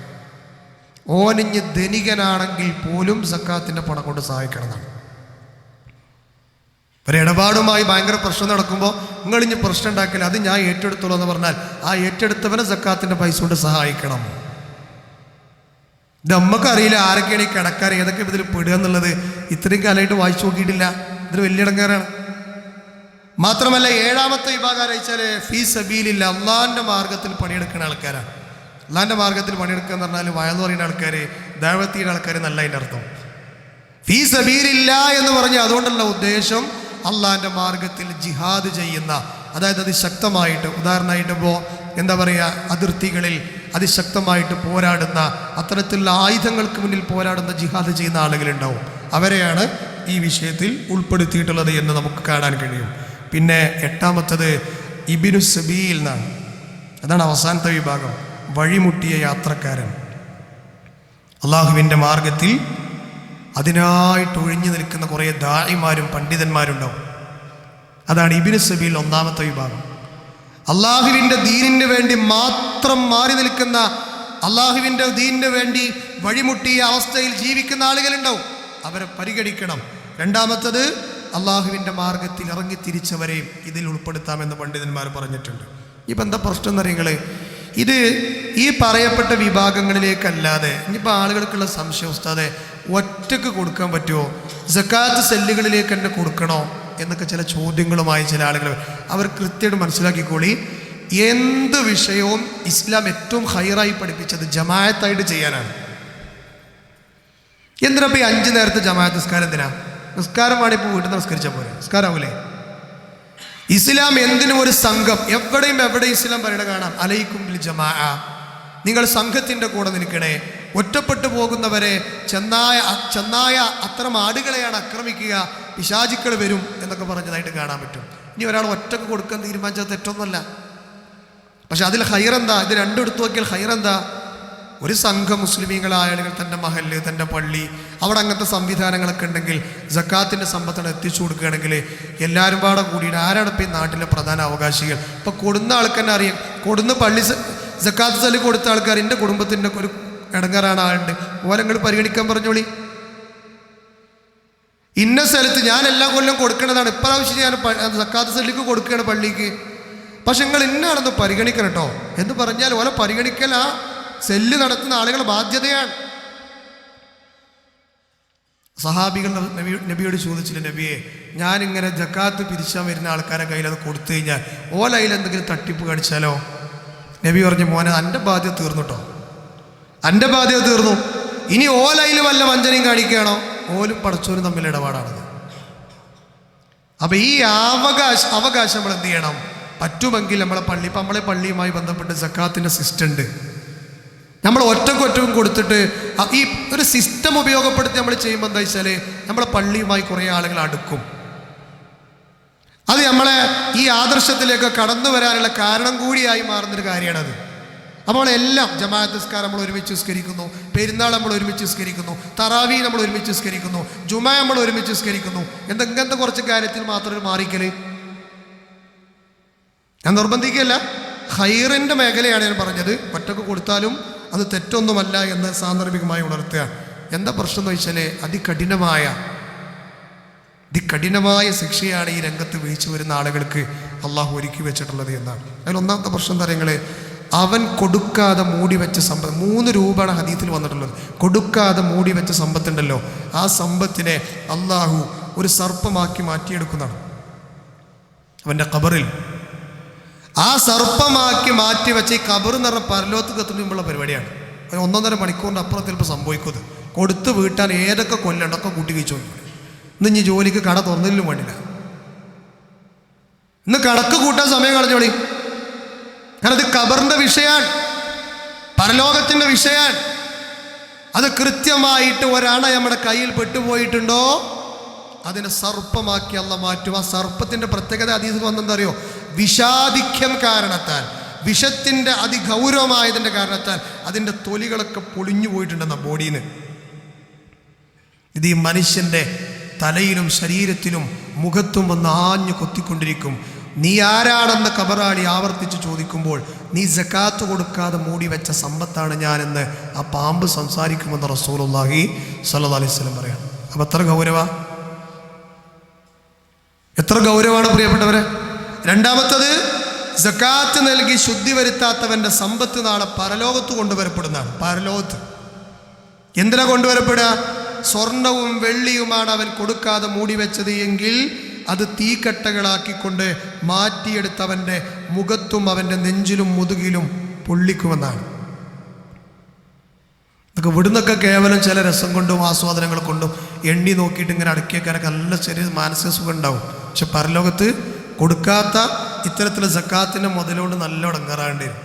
ഓനിഞ്ഞ് ധനികനാണെങ്കിൽ പോലും സക്കാത്തിൻ്റെ പണം കൊണ്ട് സഹായിക്കണം എന്നാണ്. ഒരു ഇടപാടുമായി ഭയങ്കര പ്രശ്നം നടക്കുമ്പോൾ നിങ്ങളിഞ്ഞ് പ്രശ്നം ഉണ്ടാക്കില്ല, അത് ഞാൻ ഏറ്റെടുത്തോളൂ എന്ന് പറഞ്ഞാൽ ആ ഏറ്റെടുത്തവനെ സക്കാത്തിൻ്റെ പൈസ കൊണ്ട് സഹായിക്കണം. ഇത് നമുക്കറിയില്ല ആരൊക്കെയാണ് ഈ കിടക്കാർ, ഏതൊക്കെ ഇതിൽ പെടുക എന്നുള്ളത്. ഇത്രയും കാലമായിട്ട് വായിച്ചു നോക്കിയിട്ടില്ല. ഇതൊരു വലിയ ഇടങ്ങാറാണ്. മാത്രമല്ല 7-മത്തെ വിഭാഗം അയച്ചാൽ ഫീ സബീലില്ല, അള്ളാഹിൻ്റെ മാർഗത്തിൽ പണിയെടുക്കുന്ന ആൾക്കാരാണ്. അള്ളാഹിൻ്റെ മാർഗത്തിൽ പണിയെടുക്കുക എന്ന് പറഞ്ഞാൽ വയന്ന് പറയുന്ന ആൾക്കാർ, ദഅവത്ത് ചെയ്യുന്ന ആൾക്കാർ നല്ല അതിൻ്റെ അർത്ഥം. ഫീ സബീലില്ല എന്ന് പറഞ്ഞാൽ അതുകൊണ്ടുള്ള ഉദ്ദേശം അള്ളാഹിൻ്റെ മാർഗത്തിൽ ജിഹാദ് ചെയ്യുന്ന, അതായത് അതിശക്തമായിട്ട്, ഉദാഹരണമായിട്ട് ഇപ്പോൾ എന്താ പറയുക, അതിർത്തികളിൽ അതിശക്തമായിട്ട് പോരാടുന്ന, അത്തരത്തിലുള്ള ആയുധങ്ങൾക്ക് മുന്നിൽ പോരാടുന്ന ജിഹാദ് ചെയ്യുന്ന ആളുകളുണ്ടാവും. അവരെയാണ് ഈ വിഷയത്തിൽ ഉൾപ്പെടുത്തിയിട്ടുള്ളത് എന്ന് നമുക്ക് കാണാൻ കഴിയും. പിന്നെ 8-മത്തേത് ഇബ്നു സബീൽ എന്നാണ്. അതാണ് അവസാനത്തെ വിഭാഗം, വഴിമുട്ടിയ യാത്രക്കാരൻ. അള്ളാഹുവിൻ്റെ മാർഗത്തിൽ അതിനായിട്ട് ഒഴിഞ്ഞു നിൽക്കുന്ന കുറേ ദാഇമാരും പണ്ഡിതന്മാരുണ്ടാവും. അതാണ് ഇബ്നു സബീൽ 1-മത്തെ വിഭാഗം. അള്ളാഹുവിൻ്റെ ദീനിന് വേണ്ടി മാത്രം മാറി നിൽക്കുന്ന, അള്ളാഹുവിൻ്റെ ദീനിന് വേണ്ടി വഴിമുട്ടിയ അവസ്ഥയിൽ ജീവിക്കുന്ന ആളുകളുണ്ടാവും. അവരെ പരിഗണിക്കണം. 2-മത്തേത് അള്ളാഹുവിൻ്റെ മാർഗത്തിൽ ഇറങ്ങി തിരിച്ചവരെയും ഇതിൽ ഉൾപ്പെടുത്താമെന്ന് പണ്ഡിതന്മാർ പറഞ്ഞിട്ടുണ്ട്. ഇപ്പം എന്താ പ്രശ്നം എന്നറിയങ്ങൾ, ഇത് ഈ പറയപ്പെട്ട വിഭാഗങ്ങളിലേക്കല്ലാതെ ഇനിയിപ്പോൾ ആളുകൾക്കുള്ള സംശയം, ഉസ്താദെ ഒറ്റക്ക് കൊടുക്കാൻ പറ്റുമോ, സക്കാത്ത് സെല്ലുകളിലേക്ക് തന്നെ കൊടുക്കണോ എന്നൊക്കെ ചില ചോദ്യങ്ങളുമായി ചില ആളുകൾ. അവർ കൃത്യമായിട്ട് മനസ്സിലാക്കിക്കോളി, എന്ത് വിഷയവും ഇസ്ലാം ഏറ്റവും ഹൈറായി പഠിപ്പിച്ചത് ജമാഅത്തായിട്ട് ചെയ്യാനാണ്. എന്തിനാ ഇപ്പോൾ ഈ 5 നേരത്തെ ജമാഅത്ത് നിസ്കാരം? എന്തിനാ? നിസ്കാരമാണ് ഇപ്പോൾ വീട്ടിൽ നിന്ന് നിസ്കരിച്ചാൽ പോലെ നിസ്കാരാവൂലേ? ഇസ്ലാം എന്തിനും ഒരു സംഘം, എവിടെയും ഇസ്ലാം പറയണ കാണാം, അലൈക്കും ബിൽ ജമാഅ, നിങ്ങൾ സംഘത്തിൻ്റെ കൂടെ നിൽക്കണേ. ഒറ്റപ്പെട്ടു പോകുന്നവരെ ചെന്നായ അത്തരം ആടുകളെയാണ് ആക്രമിക്കുക, പിശാചുക്കൾ വരും എന്നൊക്കെ പറഞ്ഞതായിട്ട് കാണാൻ പറ്റും. ഇനി ഒരാൾ ഒറ്റക്ക് കൊടുക്കാൻ തീരുമാനിച്ചത് തെറ്റൊന്നുമല്ല. പക്ഷെ അതിൽ ഹൈറെന്താ? ഇത് 2 എടുത്തു നോക്കിയാൽ ഹൈറെന്താ? ഒരു സംഘം മുസ്ലിമീങ്ങളായ ആളുകൾ തൻ്റെ മഹല്ല്, തൻ്റെ പള്ളി, അവിടെ അങ്ങനത്തെ സംവിധാനങ്ങളൊക്കെ ഉണ്ടെങ്കിൽ സക്കാത്തിൻ്റെ സമ്പത്താണ് എത്തിച്ചു കൊടുക്കുകയാണെങ്കിൽ എല്ലാവരും പാടെ കൂടിയിട്ട് ആരാണ് ഇപ്പോൾ ഈ നാട്ടിലെ പ്രധാന അവകാശികൾ? ഇപ്പോൾ കൊടുന്ന ആൾക്കെന്നെ അറിയാം. കൊടുന്ന് പള്ളി സക്കാത്ത് സെല്ല് കൊടുത്ത ആൾക്കാർ എൻ്റെ കുടുംബത്തിൻ്റെ ഒരു ഇടങ്ങാറാണ് ആളുണ്ട്, ഓരങ്ങൾ പരിഗണിക്കാൻ പറഞ്ഞോളി. ഇന്ന സ്ഥലത്ത് ഞാൻ എല്ലാ കൊല്ലം കൊടുക്കേണ്ടതാണ്, ഇപ്രാവശ്യം ഞാൻ സക്കാത്ത് സെല്ലിക്ക് കൊടുക്കുകയാണ് പള്ളിക്ക്, പക്ഷെ നിങ്ങൾ ഇന്നാണെന്ന് പരിഗണിക്കണം കേട്ടോ എന്ന് പറഞ്ഞാൽ ഓലെ പരിഗണിക്കൽ ആ സെല്ല് നടത്തുന്ന ആളുകളുടെ ബാധ്യതയാണ്. സഹാബികൾ നബിയോട് ചോദിച്ചില്ല, നബിയെ ഞാനിങ്ങനെ ജക്കാത്ത് പിരിച്ചാൻ വരുന്ന ആൾക്കാരെ കയ്യിൽ അത് കൊടുത്തു കഴിഞ്ഞാൽ ഓല അതിൽ എന്തെങ്കിലും തട്ടിപ്പ് കാണിച്ചാലോ? നബി പറഞ്ഞു, മോനെ എൻ്റെ ബാധ്യത തീർന്നു കേട്ടോ, എൻ്റെ ബാധ്യത തീർന്നു. ഇനി ഓലയിൽ വല്ല വഞ്ചനയും കാണിക്കുകയാണോ? ഓലും പടച്ചോനും തമ്മിൽ ഇടപാടാണത്. അപ്പം ഈ അവകാശം നമ്മൾ എന്ത് ചെയ്യണം? പറ്റുമെങ്കിൽ നമ്മളെ പള്ളിയുമായി ബന്ധപ്പെട്ട് സക്കാത്തിൻ്റെ സിസ്റ്റം ഉണ്ട്. നമ്മൾ ഒറ്റക്കും കൊടുത്തിട്ട് ഈ ഒരു സിസ്റ്റം ഉപയോഗപ്പെടുത്തി നമ്മൾ ചെയ്യുമ്പോൾ എന്താ വെച്ചാൽ നമ്മളെ പള്ളിയുമായി കുറേ ആളുകൾ അടുക്കും. അത് നമ്മളെ ഈ ആദർശത്തിലേക്ക് കടന്നു വരാനുള്ള കാരണം കൂടിയായി മാറുന്നൊരു കാര്യമാണത്. അപ്പോൾ എല്ലാം ജമാഅത്ത് നിസ്കാരം നമ്മൾ ഒരുമിച്ച് നിസ്കരിക്കുന്നു, പെരുന്നാൾ നമ്മൾ ഒരുമിച്ച് നിസ്കരിക്കുന്നു, തറാവി നമ്മൾ ഒരുമിച്ച് നിസ്കരിക്കുന്നു, ജുമാ നമ്മൾ ഒരുമിച്ച് നിസ്കരിക്കുന്നു. എന്തെങ്കിലത്തെ കുറച്ച് കാര്യത്തിൽ മാത്രം മാറിക്കല് ഞാൻ നിർബന്ധിക്കുകയല്ല, ഖൈറിൻ്റെ മേഖലയാണ് ഞാൻ പറഞ്ഞത്. ഒറ്റക്ക് കൊടുത്താലും അത് തെറ്റൊന്നുമല്ല എന്ന് സാന്ദർഭികമായി ഉണർത്തുക. എന്താ പ്രശ്നം എന്ന് വെച്ചാൽ അതികഠിനമായ ശിക്ഷയാണ് ഈ രംഗത്ത് വീഴ്ച വരുന്ന ആളുകൾക്ക് അള്ളാഹു ഒരുക്കി വെച്ചിട്ടുള്ളത് എന്നാണ്. അതിലൊന്നാമത്തെ പ്രശ്നം എന്താ പറയുക, അവൻ കൊടുക്കാതെ മൂടി വെച്ച സമ്പത്ത്, 3 രൂപയാണ് ഹദീത്തിൽ വന്നിട്ടുള്ളത്. കൊടുക്കാതെ മൂടി വെച്ച സമ്പത്തുണ്ടല്ലോ, ആ സമ്പത്തിനെ അള്ളാഹു ഒരു സർപ്പമാക്കി മാറ്റിയെടുക്കുന്നതാണ് അവൻ്റെ ഖബറിൽ. ആ സർപ്പമാക്കി മാറ്റി വെച്ച ഈ ഖബർ എന്ന് പറഞ്ഞാൽ പരലോകത്ത് എത്തുമ്പോഴുള്ള പരിപാടിയാണ്. 1.5 മണിക്കൂറിൻ്റെ അപ്പുറം ചിലപ്പോൾ സംഭവിക്കുന്നത്. കൊടുത്ത് വീട്ടാൻ ഏതൊക്കെ കൊല്ലണ്ടൊക്കെ കൂട്ടി കഴിച്ചു. ഇന്ന് ജോലിക്ക് കട തുറന്നില്ലും വേണ്ടില്ല, ഇന്ന് കണക്ക് കൂട്ടാൻ സമയം കളഞ്ഞോളി. കാരണം അത് ഖബറിൻ്റെ വിഷയമാണ്, പരലോകത്തിൻ്റെ വിഷയമാണ്. അത് കൃത്യമായിട്ട് ഒരാണ നമ്മുടെ കയ്യിൽ പെട്ടുപോയിട്ടുണ്ടോ അതിനെ സർപ്പമാക്കി അല്ല മാറ്റും. ആ സർപ്പത്തിൻ്റെ പ്രത്യേകത ഹദീസിൽ വന്നെന്താ അറിയോ? വിഷാധിക്യം കാരണത്താൽ, വിഷത്തിൻ്റെ അതിഗൗരവമായതിൻ്റെ കാരണത്താൽ അതിൻ്റെ തൊലികളൊക്കെ പൊളിഞ്ഞു പോയിട്ടുണ്ടെന്ന ബോഡിയിൽ നിന്ന്. ഇത് ഈ മനുഷ്യൻ്റെ തലയിലും ശരീരത്തിലും മുഖത്തും വന്ന് ആഞ്ഞു കൊത്തിക്കൊണ്ടിരിക്കും. നീ ആരാണെന്ന് ഖബറാളി ആവർത്തിച്ച് ചോദിക്കുമ്പോൾ നീ സക്കാത്ത് കൊടുക്കാതെ മൂടി വെച്ച സമ്പത്താണ് ഞാനെന്ന് ആ പാമ്പ് സംസാരിക്കുമെന്ന് റസൂലുള്ളാഹി സ്വല്ലല്ലാഹി അലൈഹി വസല്ലം പറയാം. അപ്പം എത്ര ഗൗരവമാണ് പ്രിയപ്പെട്ടവരെ. രണ്ടാമത്തത്, സക്കാത്ത് നൽകി ശുദ്ധി വരുത്താത്തവൻ്റെ സമ്പത്ത് നാളെ പരലോകത്ത് കൊണ്ടുവരപ്പെടുന്നതാണ്. പരലോകത്ത് എന്തിനാ കൊണ്ടുവരപ്പെടുക? സ്വർണവും വെള്ളിയുമാണ് അവൻ കൊടുക്കാതെ മൂടി വെച്ചത് എങ്കിൽ അത് തീക്കട്ടകളാക്കിക്കൊണ്ട് മാറ്റിയെടുത്തവൻ്റെ മുഖത്തും അവൻ്റെ നെഞ്ചിലും മുതുകിലും പൊള്ളിക്കുമെന്നാണ്. ഇതൊക്കെ ഇവിടുന്നൊക്കെ കേവലം ചില രസം കൊണ്ടും ആസ്വാദനങ്ങൾ കൊണ്ടും എണ്ണി നോക്കിയിട്ട് ഇങ്ങനെ അടുക്കിയേക്കാനൊക്കെ നല്ല ചെറിയ മാനസിക സുഖം ഉണ്ടാവും. പക്ഷെ പരലോകത്ത് കൊടുക്കാത്ത ഇത്തരത്തിലുള്ള സക്കാത്തിൻ്റെ മുതലുകൊണ്ട് നല്ല ഇടങ്ങാറാകേണ്ടി വരും.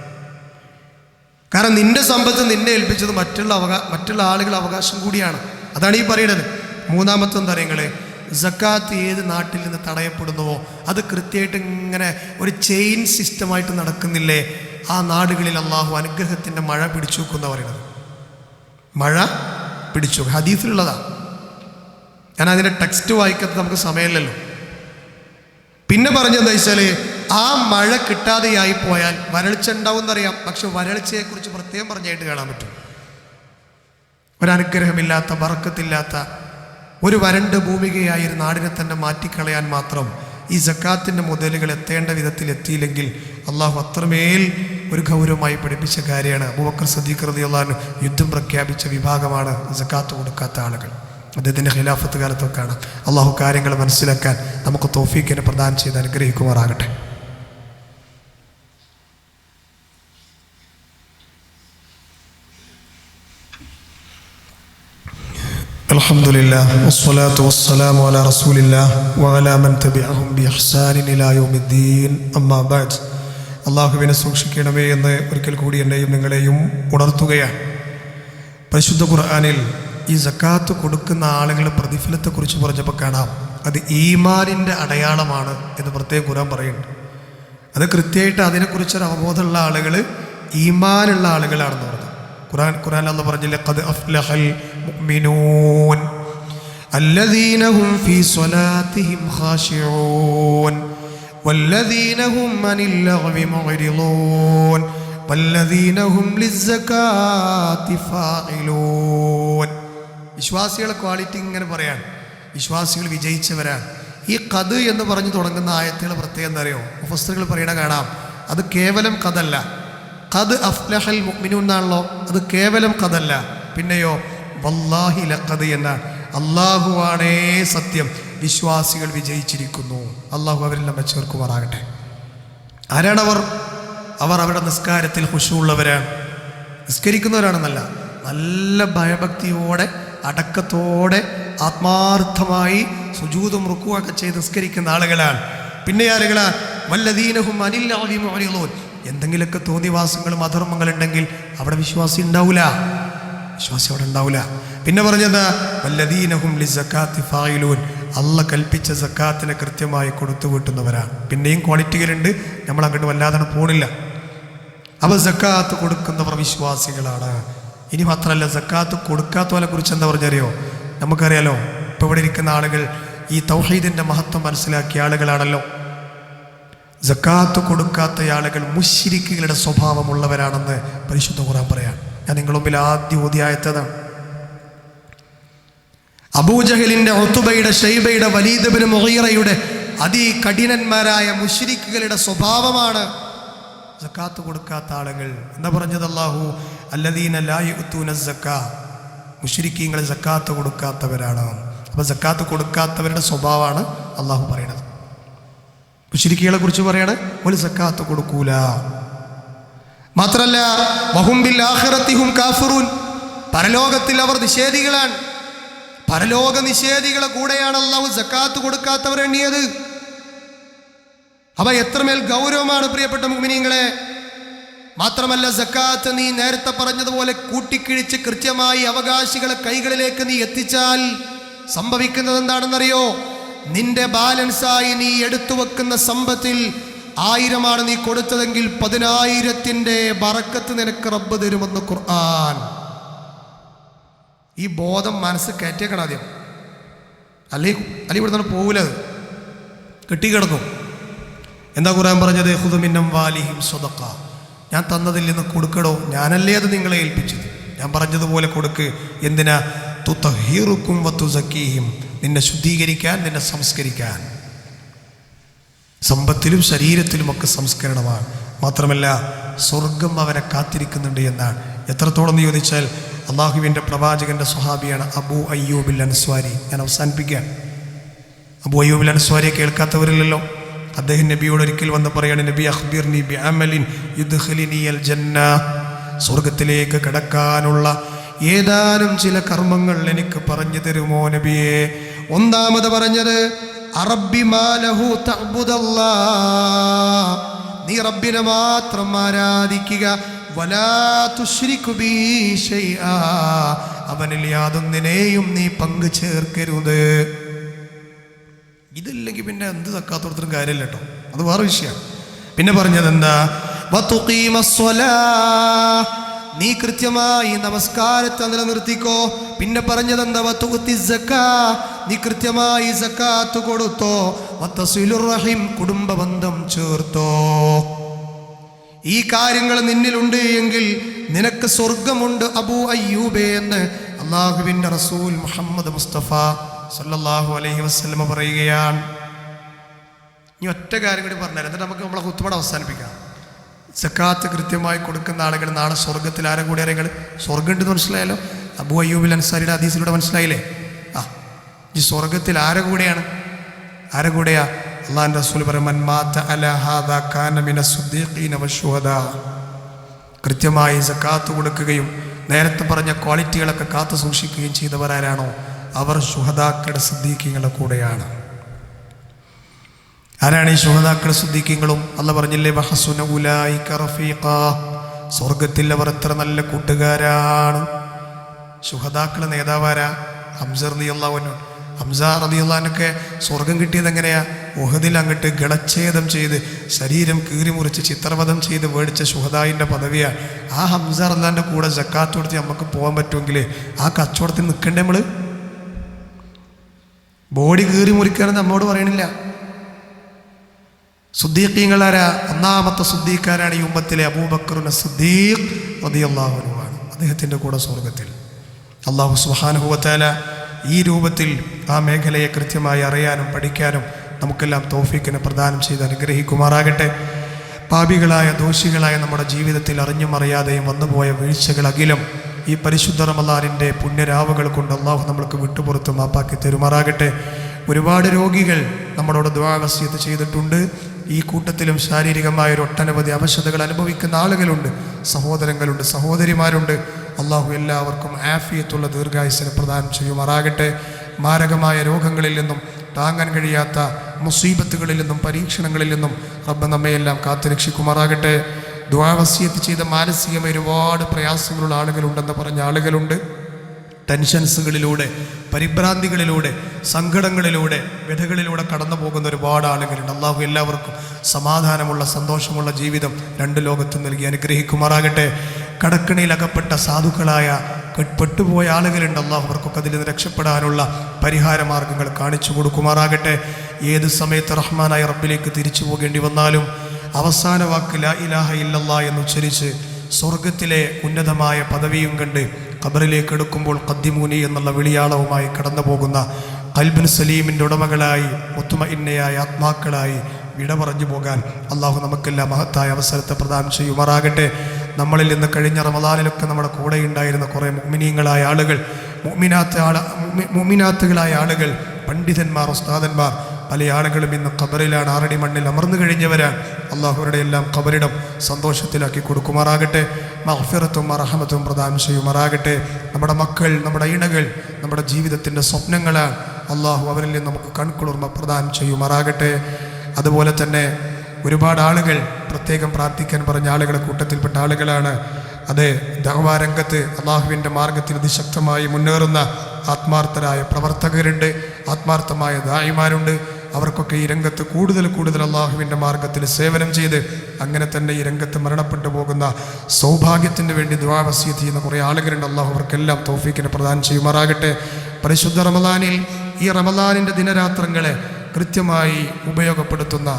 കാരണം നിന്റെ സമ്പത്ത് നിന്നെ ഏൽപ്പിച്ചത് മറ്റുള്ള ആളുകളുടെ അവകാശം കൂടിയാണ്. അതാണ് ഈ പറയുന്നത്. മൂന്നാമത്തെ എന്താ പറയുക, സക്കാത്ത് ഏത് നാട്ടിൽ നിന്ന് തടയപ്പെടുന്നുവോ അത് കൃത്യമായിട്ട് ഇങ്ങനെ ഒരു ചെയിൻ സിസ്റ്റമായിട്ട് നടക്കുന്നില്ലേ, ആ നാടുകളിൽ അള്ളാഹു അനുഗ്രഹത്തിൻ്റെ മഴ പിടിച്ചു വെക്കുന്ന പറയുന്നത്. മഴ പിടിച്ചു, ഹദീസിലുള്ളതാണ്. ഞാൻ അതിൻ്റെ ടെക്സ്റ്റ് വായിക്കാത്ത നമുക്ക് സമയമില്ലല്ലോ. പിന്നെ പറഞ്ഞെന്താ വെച്ചാൽ ആ മഴ കിട്ടാതെയായി പോയാൽ വരൾച്ച ഉണ്ടാവും എന്നറിയാം, പക്ഷെ വരൾച്ചയെക്കുറിച്ച് പ്രത്യേകം പറഞ്ഞായിട്ട് കാണാൻ പറ്റും. ഒരനുഗ്രഹമില്ലാത്ത, ബർക്കത്തില്ലാത്ത ഒരു വരണ്ട ഭൂമികയായ ഒരു നാടിനെ തന്നെ മാറ്റിക്കളയാൻ മാത്രം ഈ സക്കാത്തിൻ്റെ മുതലുകൾ എത്തേണ്ട വിധത്തിൽ എത്തിയില്ലെങ്കിൽ അള്ളാഹു അത്രമേൽ ഒരു ഗൗരവമായി പഠിപ്പിച്ച കാര്യമാണ്. അബൂബക്കർ സിദ്ദീഖ് റളിയല്ലാഹു അൻഹു യുദ്ധം പ്രഖ്യാപിച്ച വിഭാഗമാണ് സക്കാത്ത് കൊടുക്കാത്ത ആളുകൾ. അദ്ദേഹത്തിൻ്റെ ഖിലാഫത്ത് കാലത്തൊക്കെ കാണാം. അള്ളാഹു കാര്യങ്ങൾ മനസ്സിലാക്കാൻ നമുക്ക് തൗഫീഖിനെ പ്രദാനം ചെയ്ത് അനുഗ്രഹിക്കുമാറാകട്ടെ. അൽഹംദുലില്ലാഹ് വസ്സലാത്തു വസ്സലാമു അലാ റസൂലില്ലാഹ് വഅലാ മൻ തബിഅഹും ബിഇഹ്സാനിൻ ഇലാ യൗമിദ്ദീൻ. അമ്മാ ബഅദ്. അള്ളാഹുവിനെ സൂക്ഷിക്കണമേ എന്ന് ഒരിക്കൽ കൂടി എന്നെയും നിങ്ങളെയും ഉണർത്തുകയാണ്. പരിശുദ്ധ ഖുർആനിൽ ഈ സക്കാത്ത് കൊടുക്കുന്ന ആളുകളുടെ പ്രതിഫലത്തെക്കുറിച്ച് പറഞ്ഞപ്പോൾ കാണാം, അത് ഈമാനിൻ്റെ അടയാളമാണ് എന്ന് പ്രത്യേകം ഖുർആൻ പറയുന്നുണ്ട്. അത് കൃത്യമായിട്ട് അതിനെക്കുറിച്ചൊരു അവബോധമുള്ള ആളുകൾ ഈമാനുള്ള ആളുകളാണെന്ന് പറഞ്ഞു. ഖുർആൻ അല്ലാഹു പറഞ്ഞില്ലേ, ഖദ് അഫ്ലഹൽ മുഅ്മിനൂൻ അല്ലദീന ഹും ഫീ സ്വലാത്തിഹിം ഖാശിഊൻ വല്ലദീന ഹും അനിൽ ലഗ്വി മുഅ്രിദൂൻ വല്ലദീന ഹും ലിസ്സകാത്തി ഫാഇലൂൻ. വിശ്വാസികളെ ക്വാളിറ്റി ഇങ്ങനെ പറയാൻ, വിശ്വാസികൾ വിജയിച്ചവരാണ്. ഈ ഖദ് എന്ന് പറഞ്ഞു തുടങ്ങുന്ന ആയത്തുകൾ പ്രത്യേകം എന്താ അറിയോ? മുഫസ്സിറുകൾ പറയണ കാണാം, അത് കേവലം ഖദല്ല. ഖദ് അഫ്ലഹൽ മുഅ്മിനൂൻ എന്നാണല്ലോ, അത് കേവലം ഖദല്ല. പിന്നെയോ വല്ലാഹി ലഖദ് എന്നാണ്. അള്ളാഹുവാണേ സത്യം, വിശ്വാസികൾ വിജയിച്ചിരിക്കുന്നു. അള്ളാഹു അവരെല്ലാം ചേർക്കുമാറാകട്ടെ. ആരാണവർ? അവർ അവരുടെ നിസ്കാരത്തിൽ ഖുശൂഉള്ളവരാണ്. നിസ്കരിക്കുന്നവരാണെന്നല്ല, നല്ല ഭയഭക്തിയോടെ അടക്കത്തോടെ ആത്മാർത്ഥമായി സുജൂദും റുക്കുവൊക്കെ ചെയ്ത് നിസ്കരിക്കുന്ന ആളുകളാണ്. പിന്നെ ആളുകളാ വല്ലദീനഹും അനിൽ ലഗ്വി മുഅ്രിളൂൻ. എന്തെങ്കിലുമൊക്കെ തോന്നിവാസങ്ങളും അധർമ്മങ്ങളുണ്ടെങ്കിൽ അവിടെ വിശ്വാസി ഉണ്ടാവില്ല, വിശ്വാസി അവിടെ ഉണ്ടാവില്ല. പിന്നെ പറഞ്ഞത് വല്ലദീനഹും ലിസക്കാത്തി ഫായിലൂൻ. അള്ള കൽപ്പിച്ച സക്കാത്തിനെ കൃത്യമായി കൊടുത്തു വീട്ടുന്നവരാണ്. പിന്നെയും ക്വാളിറ്റികളുണ്ട്, നമ്മൾ അങ്ങോട്ട് വല്ലാതെ പോണില്ല. അപ്പോൾ സക്കാത്ത് കൊടുക്കുന്നവർ വിശ്വാസികളാണ്. ഇനി മാത്രമല്ല, സക്കാത്ത് കൊടുക്കാത്തവരെ കുറിച്ച് എന്താ പറഞ്ഞറിയോ? നമുക്കറിയാലോ, ഇപ്പോൾ ഇവിടെ ഇരിക്കുന്ന ആളുകൾ ഈ തൗഹീദിൻ്റെ മഹത്വം മനസ്സിലാക്കിയ ആളുകളാണല്ലോ. സക്കാത്ത് കൊടുക്കാത്ത ആളുകൾ മുശ്രിക്കുകളുടെ സ്വഭാവമുള്ളവരാണെന്ന് പരിശുദ്ധ ഖുർആൻ പറയാം. ഞാൻ നിങ്ങളുടെ മുമ്പിൽ ആദ്യം ഓതിയായതാണ്. അബൂജഹലിൻ്റെ, ഉത്ബയുടെ, ഷൈബയുടെ, വലീദ് ഇബ്നു മുഗീറയുടെ അതികഠിനന്മാരായ മുശ്രിക്കുകളുടെ സ്വഭാവമാണ് സക്കാത്ത് കൊടുക്കാത്ത ആളുകൾ. എന്താ പറഞ്ഞത് അല്ലാഹു? അല്ലദീന ലാ യുഅ്തൂന സക്കാ. മുശ്രിക്കീങ്ങൾ സക്കാത്ത് കൊടുക്കാത്തവരാണ്. അപ്പോൾ സക്കാത്ത് കൊടുക്കാത്തവരുടെ സ്വഭാവമാണ് അല്ലാഹു പറയുന്നത്. മുശ്രിക്കുകളെ കുറിച്ച് പറയാണ്, ഒരു സക്കാത്ത് കൊടുക്കൂല. മാത്രല്ല വഹും ബിൽ ആഖിറത്തി ഹും കാഫിറൂൻ. പരലോകത്തിൽ അവർ നിഷേധികളാണ്. പരലോക നിഷേധികളെ കൂടെയാണ് അല്ലാഹു സക്കാത്ത് കൊടുക്കാത്തവർ എണ്ണിയത്. അവ എത്രമേൽ ഗൗരവമാണ് പ്രിയപ്പെട്ട മുഅ്മിനീങ്ങളെ. മാത്രമല്ല, സക്കാത്ത് നീ നേരത്തെ പറഞ്ഞതുപോലെ കൂട്ടിക്കിഴിച്ച് കൃത്യമായി അവകാശികളെ കൈകളിലേക്ക് നീ എത്തിച്ചാൽ സംഭവിക്കുന്നത് എന്താണെന്നറിയോ? നിന്റെ ബാലൻസായി നീ എടുത്തു വെക്കുന്ന സമ്പത്തിൽ 1000 നീ കൊടുത്തതെങ്കിൽ 10,000 ബറക്കത്ത് നിനക്ക് റബ്ബ് തരുമെന്ന് ഖുർആൻ. ഈ ബോധം മനസ്സ് കയറ്റേക്കണം ആദ്യം. അല്ലെങ്കിൽ ഇവിടെ നിന്ന് പോകില്ല, അത് കെട്ടിക്കിടക്കും. എന്താ ഖുർആൻ പറഞ്ഞത്? ഖുദ് മിൻ അംവാലിഹിം സ്വദഖ. ഞാൻ തന്നതിൽ നിന്ന് കൊടുക്കടോ, ഞാനല്ലേ അത് നിങ്ങളെ ഏൽപ്പിച്ചത്, ഞാൻ പറഞ്ഞതുപോലെ കൊടുക്ക്. എന്തിനാ? തുതഹിറുക്കും വതുസക്കീഹിം. നിന്നെ ശുദ്ധീകരിക്കാൻ, നിന്നെ സംസ്കരിക്കാൻ. സമ്പത്തിലും ശരീരത്തിലുമൊക്കെ സംസ്കരണമാണ്. മാത്രമല്ല സ്വർഗം അവനെ കാത്തിരിക്കുന്നുണ്ട് എന്നാണ്. എത്രത്തോളം എന്ന് ചോദിച്ചാൽ, അള്ളാഹുവിൻ്റെ പ്രവാചകൻ്റെ സ്വഹാബിയാണ് അബൂ അയ്യൂബിൽ അൻസ്വാരി. ഞാൻ അവസാനിപ്പിക്കാൻ. അബൂ അയ്യൂബിൽ അൻസ്വാരിയെ കേൾക്കാത്തവരില്ലല്ലോ. അദ്ദേഹം നബിയോട് ഒരിക്കൽ വന്ന് പറയാണ്, നബി അഖ്ബിർനി ബിഅമലിൻ യുദ്ഖിലിനിൽ ജന്ന. സ്വർഗത്തിലേക്ക് കടക്കാനുള്ള ഏതാനും ചില കർമ്മങ്ങൾ എനിക്ക് പറഞ്ഞു തരുമോ നബിയെ? ഒന്നാമത് പറഞ്ഞത് അറബ്ബി മാലഹു തഅബുദല്ലാഹ്. നീ റബ്ബിനെ മാത്രം ആരാധിക്കുക. വലാ തുശ്രികു ബി ശൈആ. അവനിൽ യാതൊന്നിനെയും നീ പങ്കു ചേർക്കരുത്. ഇതില്ലെങ്കിൽ പിന്നെ എന്ത് സക്കാത്ത് കൊടുത്തിട്ടും കാര്യമില്ല കേട്ടോ, അത് വേറെ വിഷയമാണ്. പിന്നെ പറഞ്ഞത് എന്താ? വതുഖീമസ്സലാഹ്. നീ കൃത്യമായി നമസ്കാരത്തെ നിലനിർത്തിക്കോ. പിന്നെ പറഞ്ഞത് എന്താ? വതുഖ്തിസ്സക്കാ. നീ കൃത്യമായി സക്കാത്ത് കൊടുത്തോ. വതസിലുർ റഹിം. കുടുംബ ബന്ധം ചേർത്തോ. ഈ കാര്യങ്ങൾ നിന്നിലുണ്ട് എങ്കിൽ നിനക്ക് സ്വർഗമുണ്ട് അബൂ അയ്യൂബേ എന്ന് അള്ളാഹുവിൻ്റെ റസൂൽ മുഹമ്മദ് മുസ്തഫ സല്ലല്ലാഹു അലൈഹി വസല്ലം പറയുകയാണ്. ഇനി ഒറ്റ കാര്യം കൂടി പറഞ്ഞുതരാം, എന്നിട്ട് നമുക്ക് നമ്മളെ ഖുത്ബയുടെ അവസാനിപ്പിക്കാം. സക്കാത്ത് കൃത്യമായി കൊടുക്കുന്ന ആളുകൾ നാളെ സ്വർഗത്തിൽ ആരെ കൂടെ അറിയുകൾ? സ്വർഗം ഉണ്ടെന്ന് മനസ്സിലായല്ലോ. അബൂ അയ്യൂബിൽ അൻസാരിയുടെ ഹദീസിലൂടെ മനസ്സിലായില്ലേ? ഈ സ്വർഗത്തിൽ ആരെ കൂടെയാണ്? ആരെ കൂടെയാ? അള്ളാഹുവിൻ്റെ റസൂൽ പറയും, മൻ മാത അലാ ഹാദാ കാന മിനസ് സുദ്ദീഖീന വശുഹദാ. കൃത്യമായി സക്കാത്ത് കൊടുക്കുകയും നേരത്തെ പറഞ്ഞ ക്വാളിറ്റികളൊക്കെ കാത്തു സൂക്ഷിക്കുകയും ചെയ്തവരാരാണോ അവർ ശുഹദാക്കളുടെ സിദ്ദീഖീങ്ങളുടെ കൂടെയാണ്. ആരാണ് ഈ ശുഹദാക്കളുടെ സിദ്ദീഖീങ്ങളും? അല്ലാഹു പറഞ്ഞില്ലേ, വഹസുന ഉലൈക റഫീഖാ. സ്വർഗത്തിൽ അവർ എത്ര നല്ല കൂട്ടുകാരാണ്. ശുഹദാക്കളുടെ നേതാവാരാ? ഹംസ റളിയല്ലാഹു അൻഹു. ഹംസ റളിയല്ലാഹുവിനൊക്കെ സ്വർഗം കിട്ടിയത് എങ്ങനെയാ? ഉഹദിൽ അങ്ങോട്ട് ഗളച്ഛേദം ചെയ്ത് ശരീരം കീറിമുറിച്ച് ചിത്രവധം ചെയ്ത് മേടിച്ച ശുഹദായിൻ്റെ പദവിയാണ്. ആ ഹംസ റളിയല്ലാഹുവിൻ്റെ കൂടെ സക്കാത്ത് കൊടുത്ത് നമുക്ക് പോകാൻ പറ്റുമെങ്കിൽ ആ കച്ചവടത്തിൽ നിൽക്കണ്ടേ? നമ്മൾ ബോഡി കീറി മുറിക്കാനെന്ന് നമ്മോട് പറയണില്ല. സുദ്ദീഖീങ്ങളാരാ? ഒന്നാമത്തെ സുദ്ദീഖാരാണ് ഈ ഉമ്മത്തിലെ അബൂബക്കറുൻ സിദ്ദീഖ് റളിയല്ലാഹു അൻഹു ആണ്. അദ്ദേഹത്തിൻ്റെ കൂടെ സ്വർഗത്തിൽ. അല്ലാഹു സുബ്ഹാനഹു വ തആല ഈ രൂപത്തിൽ ആ മേഖലയെ കൃത്യമായി അറിയാനും പഠിക്കാനും നമുക്കെല്ലാം തൗഫീഖിനെ പ്രദാനം ചെയ്ത് അനുഗ്രഹിക്കുമാറാകട്ടെ. പാപികളായ ദോഷികളായ നമ്മുടെ ജീവിതത്തിൽ അറിഞ്ഞും അറിയാതെയും വന്നുപോയ വീഴ്ചകളകിലും ഈ പരിശുദ്ധ റമളാനിൻ്റെ പുണ്യരാവുകൾ കൊണ്ട് അള്ളാഹു നമ്മൾക്ക് വിട്ടുപുറത്ത് മാപ്പാക്കി തരുമാറാകട്ടെ. ഒരുപാട് രോഗികൾ നമ്മളോട് ദുആ വസിയത്ത് ചെയ്തിട്ടുണ്ട്. ഈ കൂട്ടത്തിലും ശാരീരികമായ ഒരു ഒട്ടനവധി അവശതകൾ അനുഭവിക്കുന്ന ആളുകളുണ്ട്, സഹോദരങ്ങളുണ്ട്, സഹോദരിമാരുണ്ട്. അള്ളാഹു എല്ലാവർക്കും ആഫിയത്തുള്ള ദീർഘായുസ്സിനെ പ്രദാനം ചെയ്യുമാറാകട്ടെ. മാരകമായ രോഗങ്ങളിൽ നിന്നും താങ്ങാൻ കഴിയാത്ത മുസീബത്തുകളിൽ നിന്നും പരീക്ഷണങ്ങളിൽ നിന്നും റബ്ബ് നമ്മയെല്ലാം കാത്തുരക്ഷിക്കുമാറാകട്ടെ. ദുആ വസിയത്ത് ചെയ്ത മാനസികമായ ഒരുപാട് പ്രയാസങ്ങളുള്ള ആളുകളുണ്ടെന്ന് പറഞ്ഞ ആളുകളുണ്ട്. ടെൻഷൻസുകളിലൂടെ, പരിഭ്രാന്തികളിലൂടെ, സങ്കടങ്ങളിലൂടെ, വ്യഥകളിലൂടെ കടന്നു പോകുന്ന ഒരുപാട് ആളുകളുണ്ട്. അള്ളാഹു എല്ലാവർക്കും സമാധാനമുള്ള സന്തോഷമുള്ള ജീവിതം രണ്ട് ലോകത്തും നൽകി അനുഗ്രഹിക്കുമാറാകട്ടെ. കടക്കണിയിൽ അകപ്പെട്ട സാധുക്കളായ പെട്ടുപോയ ആളുകളുണ്ട്. അള്ളാഹു അവർക്കൊക്കെ അതിൽ നിന്ന് രക്ഷപ്പെടാനുള്ള പരിഹാര മാർഗങ്ങൾ കാണിച്ചു കൊടുക്കുമാറാകട്ടെ. ഏത് സമയത്ത് റഹ്മാനായ റബ്ബിലേക്ക് തിരിച്ചു പോകേണ്ടി വന്നാലും അവസാന വാക്ക് ലാ ഇലാഹ ഇല്ലല്ലാ എന്നുച്ചരിച്ച് സ്വർഗത്തിലെ ഉന്നതമായ പദവിയും കണ്ട് ഖബറിലേക്ക് എടുക്കുമ്പോൾ ഖദ്ദിമൂനി എന്നുള്ള വിളിയാളവുമായി കടന്നു പോകുന്ന ഖൽബുൻ സലീമിൻ്റെ ഉടമകളായി മുത്മഇന്നയായ ആത്മാക്കളായി വിട പറഞ്ഞു പോകാൻ അള്ളാഹു നമുക്കെല്ലാം മഹത്തായ അവസരത്തെ പ്രദാനം ചെയ്യുമാറാകട്ടെ. നമ്മളിൽ നിന്ന് കഴിഞ്ഞ റമളാനിലൊക്കെ നമ്മുടെ കൂടെ ഉണ്ടായിരുന്ന കുറേ മുഅ്മിനീങ്ങളായ ആളുകൾ, മുഅ്മിനാത്തുകളായ ആളുകൾ, പണ്ഡിതന്മാർ, ഉസ്താദന്മാർ, പല ആളുകളും ഇന്ന് ഖബറിലാണ്, ആറടി മണ്ണിൽ അമർന്നു കഴിഞ്ഞവരാണ്. അള്ളാഹുരുടെ എല്ലാം ഖബറിടം സന്തോഷത്തിലാക്കി കൊടുക്കുമാറാകട്ടെ. മഗ്ഫിറത്തും റഹ്മത്തും പ്രദാനം ചെയ്യുമാറാകട്ടെ. നമ്മുടെ മക്കൾ, നമ്മുടെ ഇണകൾ, നമ്മുടെ ജീവിതത്തിൻ്റെ സ്വപ്നങ്ങളാണ്. അള്ളാഹു അവരിൽ നിന്ന് നമുക്ക് കൺകുളിർമ പ്രദാനം ചെയ്യുമാറാകട്ടെ. അതുപോലെ തന്നെ ഒരുപാട് ആളുകൾ പ്രത്യേകം പ്രാർത്ഥിക്കാൻ പറഞ്ഞ ആളുകളെ കൂട്ടത്തിൽപ്പെട്ട ആളുകളാണ്. അത് ദഅ്വാ രംഗത്ത് അള്ളാഹുവിൻ്റെ മാർഗത്തിൽ അതിശക്തമായി മുന്നേറുന്ന ആത്മാർത്ഥരായ പ്രവർത്തകരുണ്ട്, ആത്മാർത്ഥമായ ദായിമാരുണ്ട്. അവർക്കൊക്കെ ഈ രംഗത്ത് കൂടുതൽ അള്ളാഹുവിൻ്റെ മാർഗത്തിൽ സേവനം ചെയ്ത് അങ്ങനെ തന്നെ ഈ രംഗത്ത് മരണപ്പെട്ടു പോകുന്ന സൗഭാഗ്യത്തിന് വേണ്ടി ദുആ വസിയത്ത് ചെയ്യുന്ന കുറേ ആളുകളുണ്ട്. അള്ളാഹു അവർക്കെല്ലാം തൗഫീഖിനെ പ്രദാനം ചെയ്യുമാറാകട്ടെ. പരിശുദ്ധ റമളാനിൽ ഈ റമളാനിൻ്റെ ദിനരാത്രങ്ങളെ കൃത്യമായി ഉപയോഗപ്പെടുത്തുന്ന,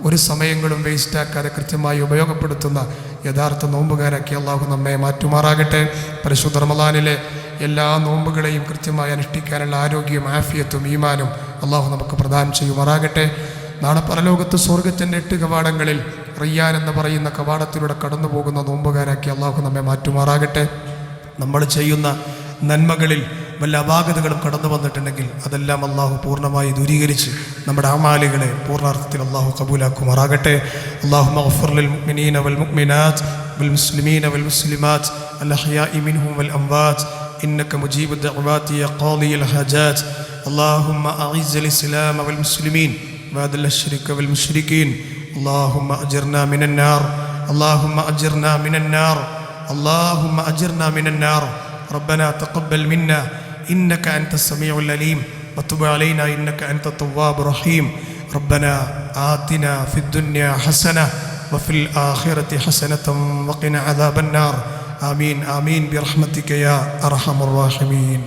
ഒരു സമയങ്ങളും വേസ്റ്റാക്കാതെ കൃത്യമായി ഉപയോഗപ്പെടുത്തുന്ന യഥാർത്ഥ നോമ്പുകാരാക്കി അള്ളാഹു നമ്മെ മാറ്റുമാറാകട്ടെ. പരിശുദ്ധ റമളാനിലെ എല്ലാ നോമ്പുകളെയും കൃത്യമായി അനുഷ്ഠിക്കാനുള്ള ആരോഗ്യവും ആഫിയത്തും ഈമാനും അള്ളാഹു നമുക്ക് പ്രദാനം ചെയ്യുമാറാകട്ടെ. നാളെ പരലോകത്ത് സ്വർഗത്തിൻ്റെ 8 കവാടങ്ങളിൽ റയ്യാൻ എന്ന് പറയുന്ന കവാടത്തിലൂടെ കടന്നു പോകുന്ന നോമ്പുകാരാക്കി അള്ളാഹു നമ്മെ മാറ്റുമാറാകട്ടെ. നമ്മൾ ചെയ്യുന്ന നന്മകളിൽ വല്ല അപാകതകളും കടന്നു വന്നിട്ടുണ്ടെങ്കിൽ അതെല്ലാം അള്ളാഹു പൂർണ്ണമായി ദൂരീകരിച്ച് നമ്മുടെ അമാലുകളെ പൂർണ്ണാർത്ഥത്തിൽ അള്ളാഹു കബൂലാക്കുമാറാകട്ടെ. അല്ലാഹുമ്മ ഗ്ഫിർ ലിൽ മുഅ്മിനീന വൽ മുഅ്മിനാത്ത് വൽ മുസ്ലിമീന വൽ മുസ്ലിമാത്ത് അൽ അഹ്യാഇ മിൻഹും വൽ അംവാത്ത് ഇന്നക മുജീബു ദഅവാതി യാ ഖാദിയൽ ഹാജാത്ത്. اللهم أعز الإسلام والمسلمين وأذل الشرك والمشركين. اللهم أجرنا من النار، اللهم أجرنا من النار، اللهم أجرنا من النار. ربنا تقبل منا إنك أنت السميع العليم وتب علينا إنك أنت التواب الرحيم. ربنا آتنا في الدنيا حسنة وفي الآخرة حسنة وقنا عذاب النار. آمين آمين برحمتك يا أرحم الراحمين.